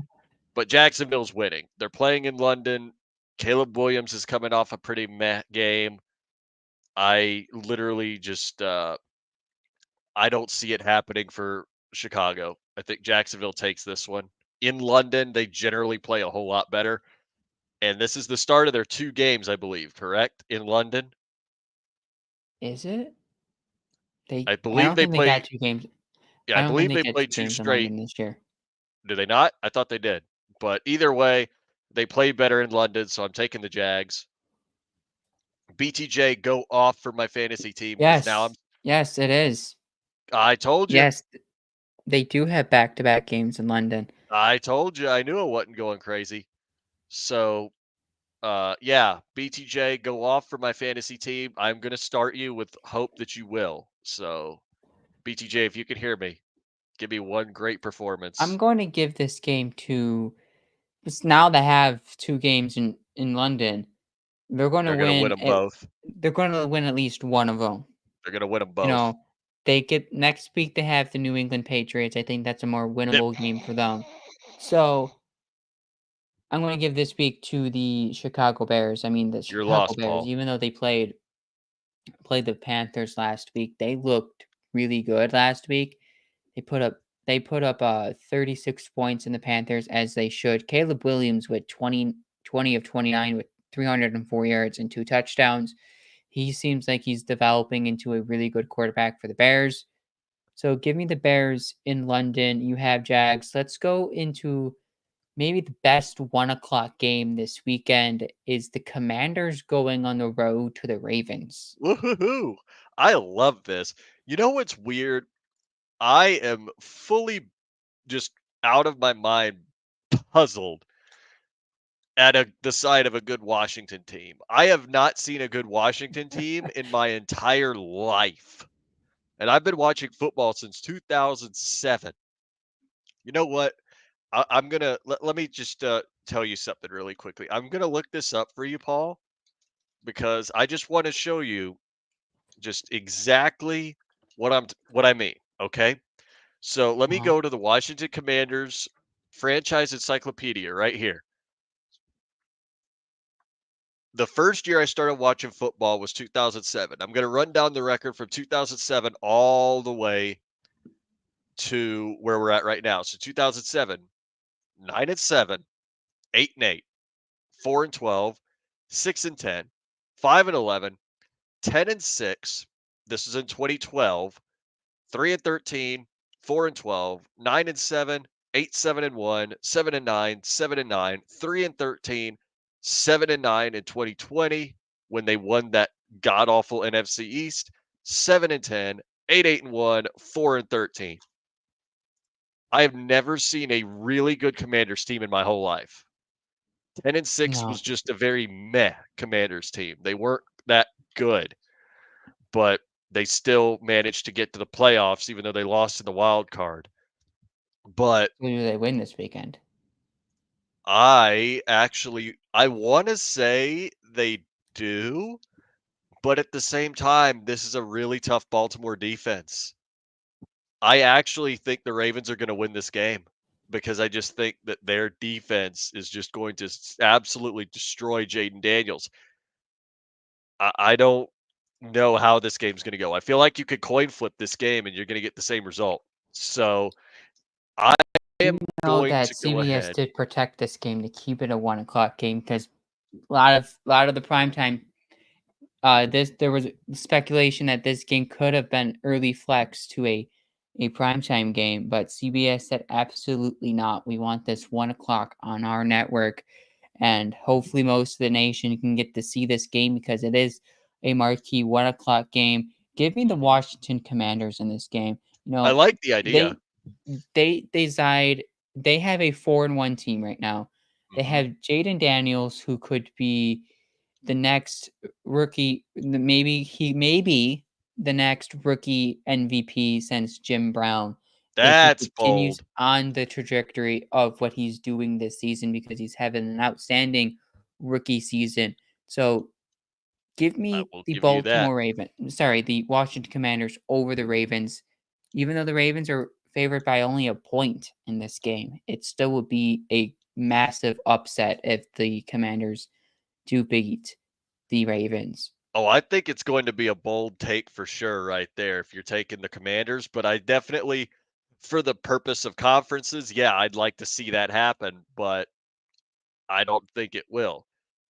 But Jacksonville's winning. They're playing in London. Caleb Williams is coming off a pretty meh game. I literally just I don't see it happening for Chicago. I think Jacksonville takes this one. In London, they generally play a whole lot better. And this is the start of their 2 games, I believe, correct? In London? Is it? They? I I believe don't they think they got play 2 games. yeah, I I don't think believe they they get played two 2 games in straight. London this year. Do they not? I thought they did. But either way, they played better in London, so I'm taking the Jags. BTJ, go off for my fantasy team because now Yes, yes, it is. I told you. Yes, they do have back-to-back games in London. I told you. I knew it wasn't going crazy. So, yeah, BTJ, go off for my fantasy team. I'm going to start you with hope that you will. So, BTJ, if you can hear me, give me one great I'm performance. going to give this game to. Because now they have 2 games in London. They're going to They're going to win win. them both. They're going to win at least one of them. They're going to win them You both. know, they get next week. They have the New England Patriots. I think that's a more Yep. winnable game for them. So I'm going to give this week to the Chicago Bears. I mean, the You're Chicago lost, Bears. Paul. Even though they played the Panthers last week, they looked really good last week. They put up 36 points in the Panthers as they should. Caleb Williams with 20 of 29 with 304 yards and 2 touchdowns. He seems like he's developing into a really good quarterback for the Bears. So give me the Bears in London. You have Jags. Let's go into maybe the best 1 o'clock game this weekend is the Commanders going on the road to the Ravens. Woohoo! I love this. You know what's weird? I am fully just out of my mind puzzled at the sight of a good Washington team. I have not seen a good Washington team in my entire life. And I've been watching football since 2007. You know what? I'm going to let me just tell you something really quickly. I'm going to look this up for you, Paul, because I just want to show you just exactly what I mean, okay? So let me Uh-huh. go to the Washington Commanders franchise encyclopedia right here. The first year I started watching football was 2007. I'm going to run down the record from 2007 all the way to where we're at right now. So 2007, 9-7, 8-8, 4-12, 6-10, 5-11, 10-6. This is in 2012. 3-13, 4-12, 9-7, 8-7-1, 7-9, 7-9, 3-13, 7-9 in 2020 when they won that god awful NFC East, 7-10, 8-1, 4-13. I have never seen a really good Commanders team in my whole life. 10-6 was No. just a very meh Commanders team. They weren't that good, but they still managed to get to the playoffs even though they lost in the wild card. But Who do they win this weekend? I want to say they do, but at the same time, this is a really tough Baltimore defense. I actually think the Ravens are going to win this game because I just think that their defense is just going to absolutely destroy Jaden Daniels. I don't know how this game's going to go. I feel like you could coin flip this game and you're going to get the same result. So I You am know going that to go CBS ahead. did protect this game to keep it a 1 o'clock game because a lot of the primetime there was speculation that this game could have been early flex to a primetime game, but CBS said absolutely not. We want this 1 o'clock on our network, and hopefully most of the nation can get to see this game because it is a marquee 1 o'clock game. Give me the Mhm. Washington Commanders in this game. You I know, like the idea. they they side they have a 4-1 team right now. They Mhm. have Jaden Daniels, who could be the next rookie. Maybe the next rookie MVP since Jim Brown, if he That's continues bold. on the trajectory of what he's doing this season because he's having an outstanding rookie season. So give I me will the give you that. the Washington Commanders over the Ravens. Even though the Ravens are favored by only a point in this game, it still would be a massive upset if the Commanders do beat the Ravens. Oh, I think it's going to be a bold take for sure right there if you're taking the Commanders, but I definitely for the purpose of conferences, yeah, I'd like to see that happen, but I don't think it will.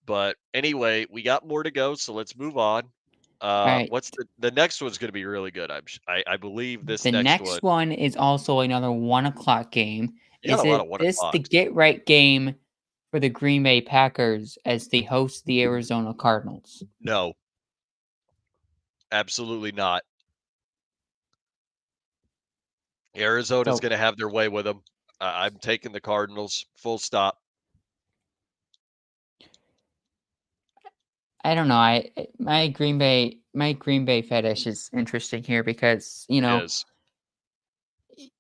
But anyway, we got more to go, so let's move on. All right. What's the next one's going to be really good. I believe this The next one. next one is also another 1 o'clock game. You got a Is lot of it one this the o'clocks. get right game for the Green Bay Packers as they host the Arizona Cardinals? No, absolutely not. Arizona's So going to have their way with them. I'm taking the Cardinals. Full stop. I don't know. My Green Bay fetish is interesting here because It is.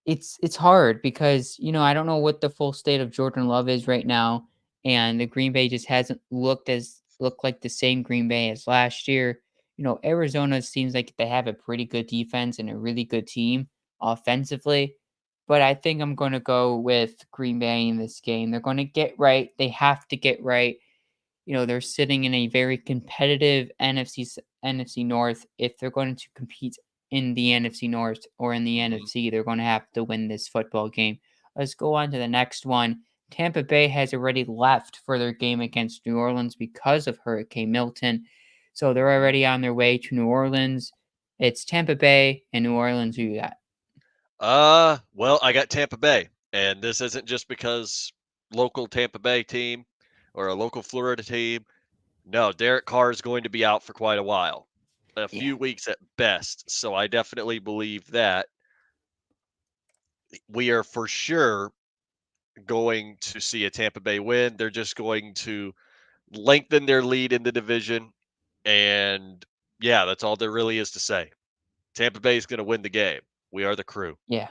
it's hard because I don't know what the full state of Jordan Love is right now, and the Green Bay just hasn't looked like the same Green Bay as last year. Arizona seems like they have a pretty good defense and a really good team offensively, but I think I'm going to go with Green Bay in this game. They're going to get right. They have to get right. They're sitting in a very competitive NFC North. If they're going to compete in the NFC North or in the Mhm. NFC, they're going to have to win this football game. Let's go on to the next one. Tampa Bay has already left for their game against New Orleans because of Hurricane Milton. So they're Mhm. already on their way to New Orleans. It's Tampa Bay and New Orleans. Who you got? Well, I got Tampa Bay, and this isn't just because local Tampa Bay team or a local Florida team. No, Derek Carr is going to be out for quite a while, a Yeah, few weeks at best. So I definitely believe that we are for sure going to see a Tampa Bay win. They're just going to lengthen their lead in the division, and yeah, that's all there really is to say. Tampa Bay is going to win the game. We are the crew. yeah.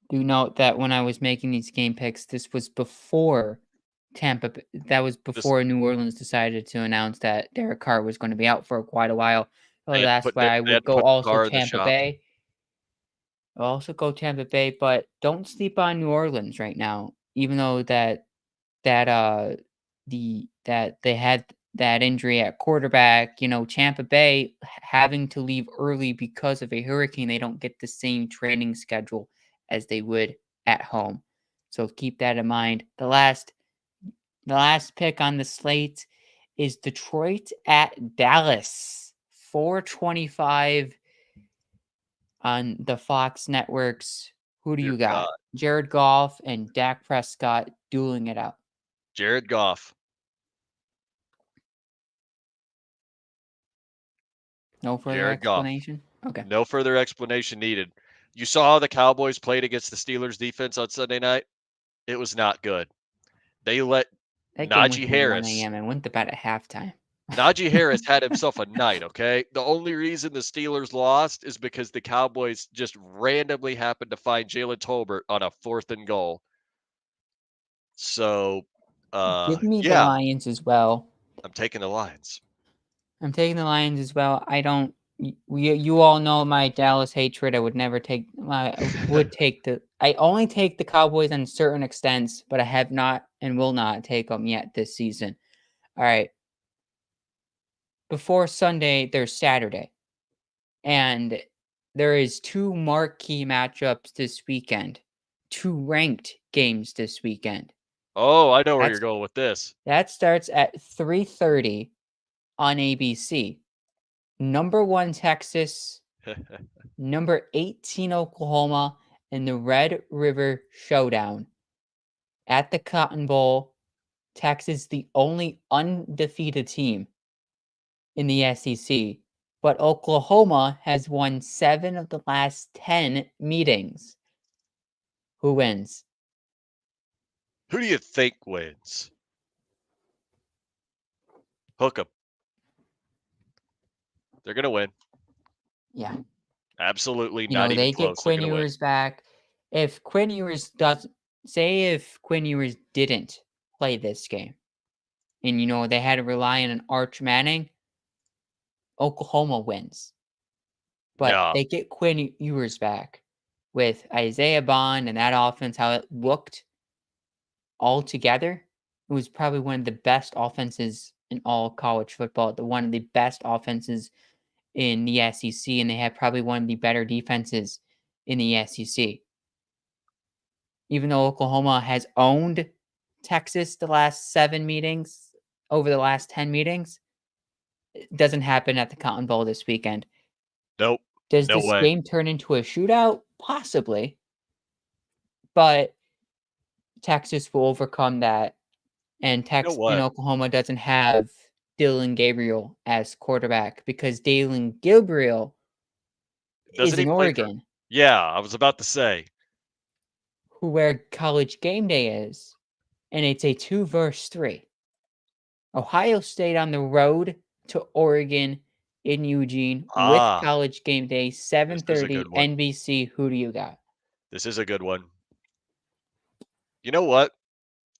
Do note that when I was making these game picks, this was before that was Just before New Orleans decided to announce that Derek Carr was going to be out for quite a while. So that's why I they would had to go put the also car in the Tampa shop. Bay. I'll also go Tampa Bay, but don't sleep on New Orleans right now. Even though that they had that injury at quarterback, Tampa Bay having to leave early because of a hurricane, they don't get the same training schedule as they would at home. So keep that in mind. The last pick on the slate is Detroit at Dallas. 425 on the Fox networks. Who do Dear you got? God. Jared Goff and Dak Prescott dueling it out. Jared Goff. No further Jared Goff. explanation? Okay. No further explanation needed. You saw how the Cowboys played against the Steelers defense on Sunday night? It was not good. They let That game went Najee to 1 Harris AM and went to bed at halftime. Najee Harris had himself a night, okay? The only reason the Steelers lost is because the Cowboys just randomly happened to find Jalen Tolbert on a 4th and goal. So, Give me the yeah, Lions as well. I'm taking the Lions. I'm taking the Lions as well. I don't. You all know my Dallas hatred. I would never take. I would take the. I only take the Cowboys on certain extents, but I have not and will not take them yet this season. All right. Before Sunday, there's Saturday, and there is two marquee matchups this weekend. two ranked games this weekend. Oh, I know where you're That's going with this. that starts at 3:30 on ABC. Number 1 Texas, number 18 Oklahoma, and the Red River Showdown at the Cotton Bowl. Texas the only undefeated team in the SEC, but Oklahoma has won 7 of the last 10 meetings. Who wins? Who do you think wins? Hook 'em. They're going to win. Yeah. Absolutely not even They get close. They're Quinn going to win. Ewers back. If Quinn Ewers does say if Quinn Ewers didn't play this game and they had to rely on an Arch Manning, Oklahoma wins. But Yeah. they get Quinn Ewers back with Isaiah Bond and that offense, how it looked all together. It was probably one of the best offenses in all college football, one of the best offenses in the SEC, and they had probably one of the better defenses in the SEC. Even though Oklahoma has owned Texas the last 7 meetings, over the last 10 meetings, it doesn't happen at the Cotton Bowl this weekend. Nope. Does No this way. game turn into a shootout? Possibly. But Texas will overcome that, and You know what? Oklahoma doesn't have Dylan Gabriel as quarterback because Dylan Gabriel is Doesn't he in play for? Oregon, Yeah, I was about to say. where College Game Day is, and it's a 2 versus 3. Ohio State on the road to Oregon in Eugene with Ah, College Game Day, this is a good 7:30 one. NBC. Who do you got? This is a good one. You know what?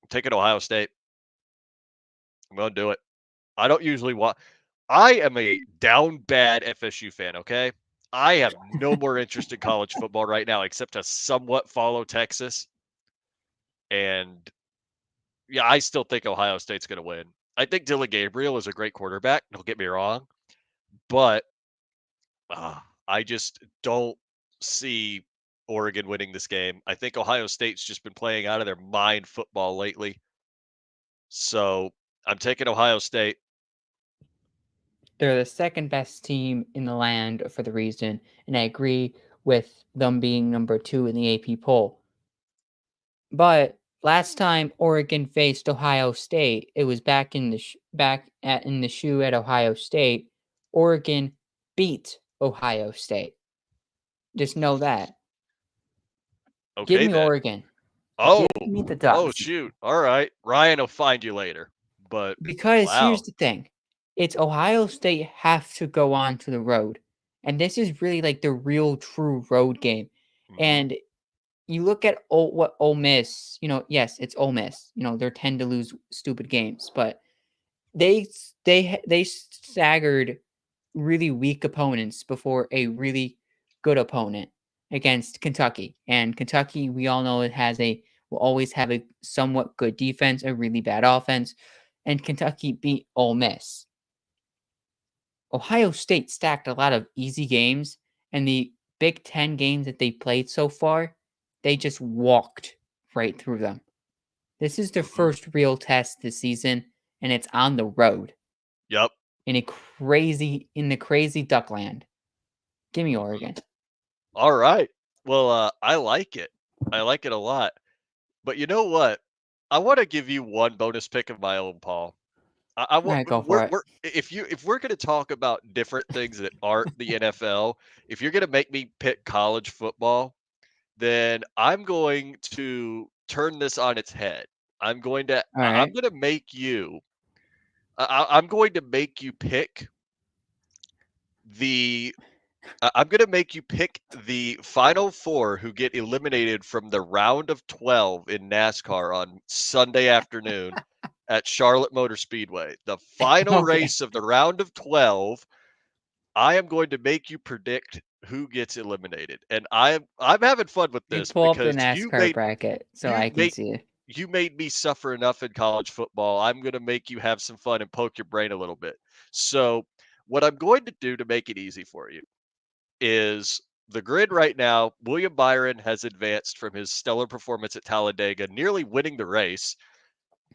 I'm taking Ohio State. I'm going to do it. I don't usually watch. I am a down bad FSU fan, okay? I have no more interest in college football right now except to somewhat follow Texas. And yeah, I still think Ohio State's going to win. I think Dylan Gabriel is a great quarterback. Don't get me wrong. But I just don't see Oregon winning this game. I think Ohio State's just been playing out of their mind football lately. So I'm taking Ohio State. They're the second best team in the land for the reason, and I agree with them being number 2 in the AP poll. But last time Oregon faced Ohio State, it was back in the in the shoe at Ohio State. Oregon beat Ohio State. Just know that. Give Okay, me then. Oregon. Oh, Give me the oh, Ducks. shoot. All right. Ryan will find you later. But Because here's wow. the thing. It's Ohio State have to go on to the road. And this is really like the real true road game. Hmm. And you look at what Ole Miss, yes, it's Ole Miss. They tend to lose stupid games, but they staggered really weak opponents before a really good opponent against Kentucky. And Kentucky, we all know will always have a somewhat good defense, a really bad offense, and Kentucky beat Ole Miss. Ohio State stacked a lot of easy games, and the Big 10 games that they played so far, they just walked right through them. This is their Hmm. first real test this season, and it's on the road Yep. in the crazy Duckland. Give me Hmm. Oregon. All right. Well, I like it. I like it a lot. But you know what? I want to give you one bonus pick of my own, Paul. I All want right, go for it. we're if we're going to talk about different things that aren't the NFL, if you're going to make me pick college football, then I'm going to turn this on its head. All I'm right. going to make you I'm going to make you pick the I'm going to make you pick the final four who get eliminated from the round of 12 in NASCAR on Sunday afternoon at Charlotte Motor Speedway. The final Okay. race of the round of 12, I am going to make you predict who gets eliminated. And I'm having fun with You this pull up the because NASCAR bracket so you I can make see it. you made me suffer enough in college football. I'm going to make you have some fun and poke your brain a little bit. So, what I'm going to do to make it easy for you is the grid right now, William Byron has advanced from his stellar performance at Talladega, nearly winning the race.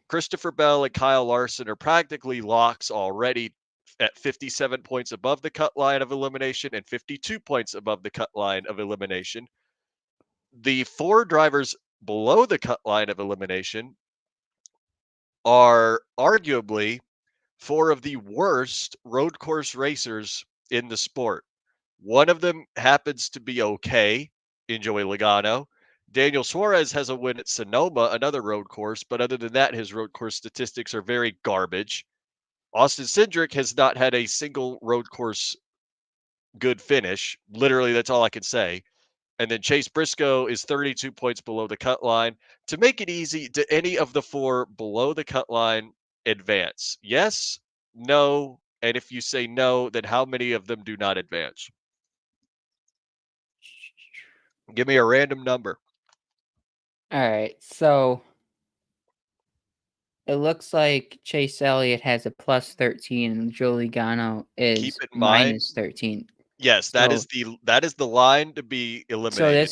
Christopher Bell and Kyle Larson are practically locks already at 57 points above the cut line of elimination and 52 points above the cut line of elimination. The 4 drivers below the cut line of elimination are arguably 4 of the worst road course racers in the sport. One of them happens to be okay in Joey Logano. Daniel Suarez has a win at Sonoma, another road course, but other than that, his road course statistics are very garbage. Austin Cindric has not had a single road course good finish. Literally, that's all I can say. And then Chase Briscoe is 32 points below the cut line. To make it easy, do any of the 4 below the cut line advance? Yes, no, and if you say no, then how many of them do not advance? Give me a random number. All right, so it looks like Chase Elliott has a plus 13 and Joe Logano Keep is it in mind, minus 13. yes, So that is the line to be so eliminated.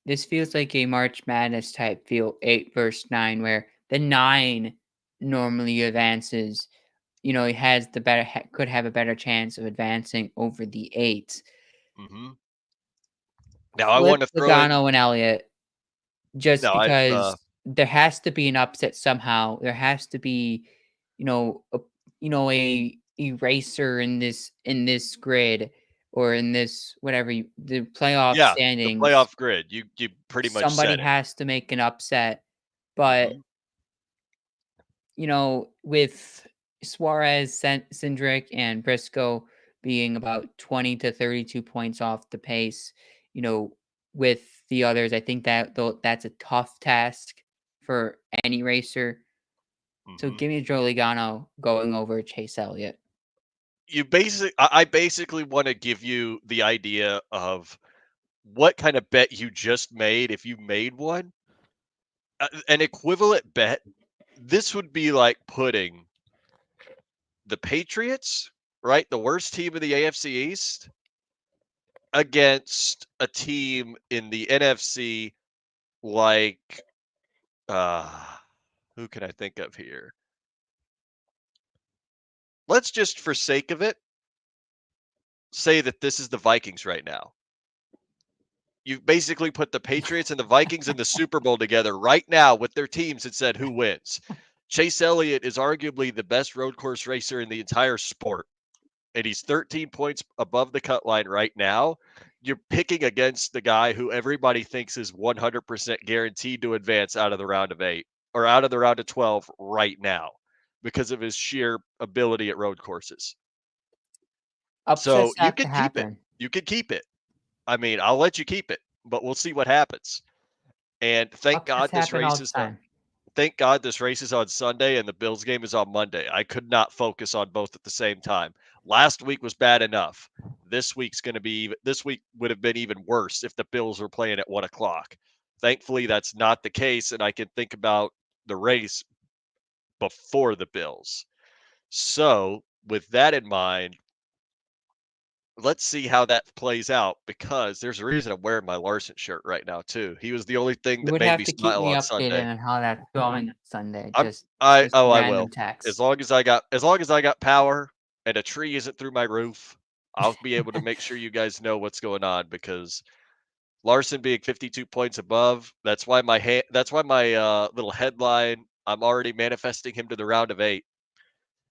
this feels like a March Madness type feel 8 versus 9 where the 9 normally advances. You know, he has the could have a better chance of advancing over the 8. Mhm. Now I Flip want to throw in Logano and Elliott just no, I've because there has to be an upset somehow. There has to be, you know, a a eraser in this grid or in this whatever the playoff yeah, the standings. playoff grid. You pretty much Somebody said it. has to make an upset, but Mhm. with Suarez, Cindric, and Briscoe being about 20 to 32 points off the pace, with the others, I think that's a tough task for any racer. So Mhm. give me Joe Logano going over Chase Elliott. I basically want to give you the idea of what kind of bet you just made if you made one. An equivalent bet, this would be like putting the Patriots, right, the worst team in the AFC East, against a team in the NFC like uh who can I think of here? Let's just for sake of it say that this is the Vikings right now. You've basically put the Patriots and the Vikings in the Super Bowl together right now with their teams and said who wins. Chase Elliott is arguably the best road course racer in the entire sport, and he's 13 points above the cut line right now. You're picking against the guy who everybody thinks is 100% guaranteed to advance out of the round of 8 or out of the round of 12 right now because of his sheer ability at road courses. So Upsets you have to could keep it. happen. You could keep it. I mean, I'll let you keep it, but we'll see what happens. And Upsets happen all the time. thank God this race is on Sunday and the Bills game is on Monday. I could not focus on both at the same time. Last week was bad enough. This week would have been even worse if the Bills were playing at 1 o'clock. Thankfully, that's not the case, and I can think about the race before the Bills. So, with that in mind, let's see how that plays out because there's a reason I'm wearing my Larson shirt right now too. He was the only thing You that would made have me to keep smile me on updated Sunday. on how that's going Sunday. I'm Just a I will. random text. As long as I got power and a tree isn't through my roof, I'll be able to make sure you guys know what's going on because Larson being 52 points above, that's why my little headline, I'm already manifesting him to the round of 8.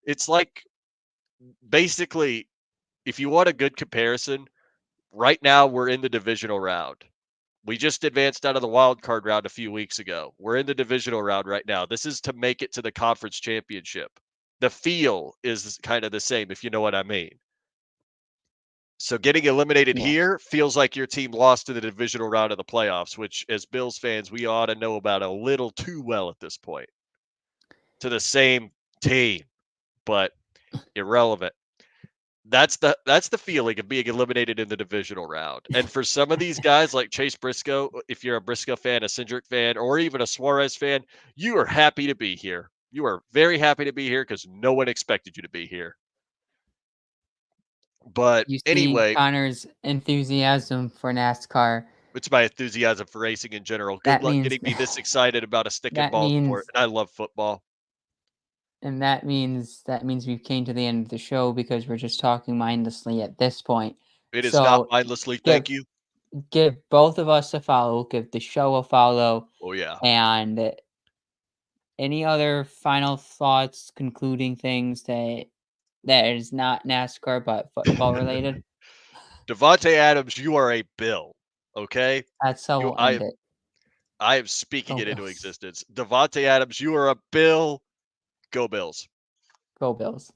It's like basically if you want a good comparison, right now we're in the divisional round. We just advanced out of the wild card round a few weeks ago. We're in the divisional round right now. This is to make it to the conference championship. The feel is kind of the same, if you know what I mean. So getting eliminated Yeah. here feels like your team lost in the divisional round of the playoffs, which as Bills fans, we ought to know about a little too well at this point to the same team, but irrelevant. That's the feeling of being eliminated in the divisional round. And for some of these guys like Chase Briscoe, if you're a Briscoe fan, a Cindric fan, or even a Suarez fan, you are happy to be here. You are very happy to be here because no one expected you to be here. But You see anyway, Connor's enthusiasm for NASCAR. it's my enthusiasm for racing in general. Good That luck means getting me this excited about a stick and that ball sport, means and I love football. that means we've came to the end of the show because we're just talking mindlessly at this point. It is not So mindlessly, give thank you. give both of us a follow, give the show a follow, Oh, yeah. and any other final thoughts, concluding things that is not NASCAR but football related? Devontae Adams, you are a Bill, okay? That's how You we'll end it. I am speaking Go it into Bills. existence. Devontae Adams, you are a Bill. Go Bills. Go Bills.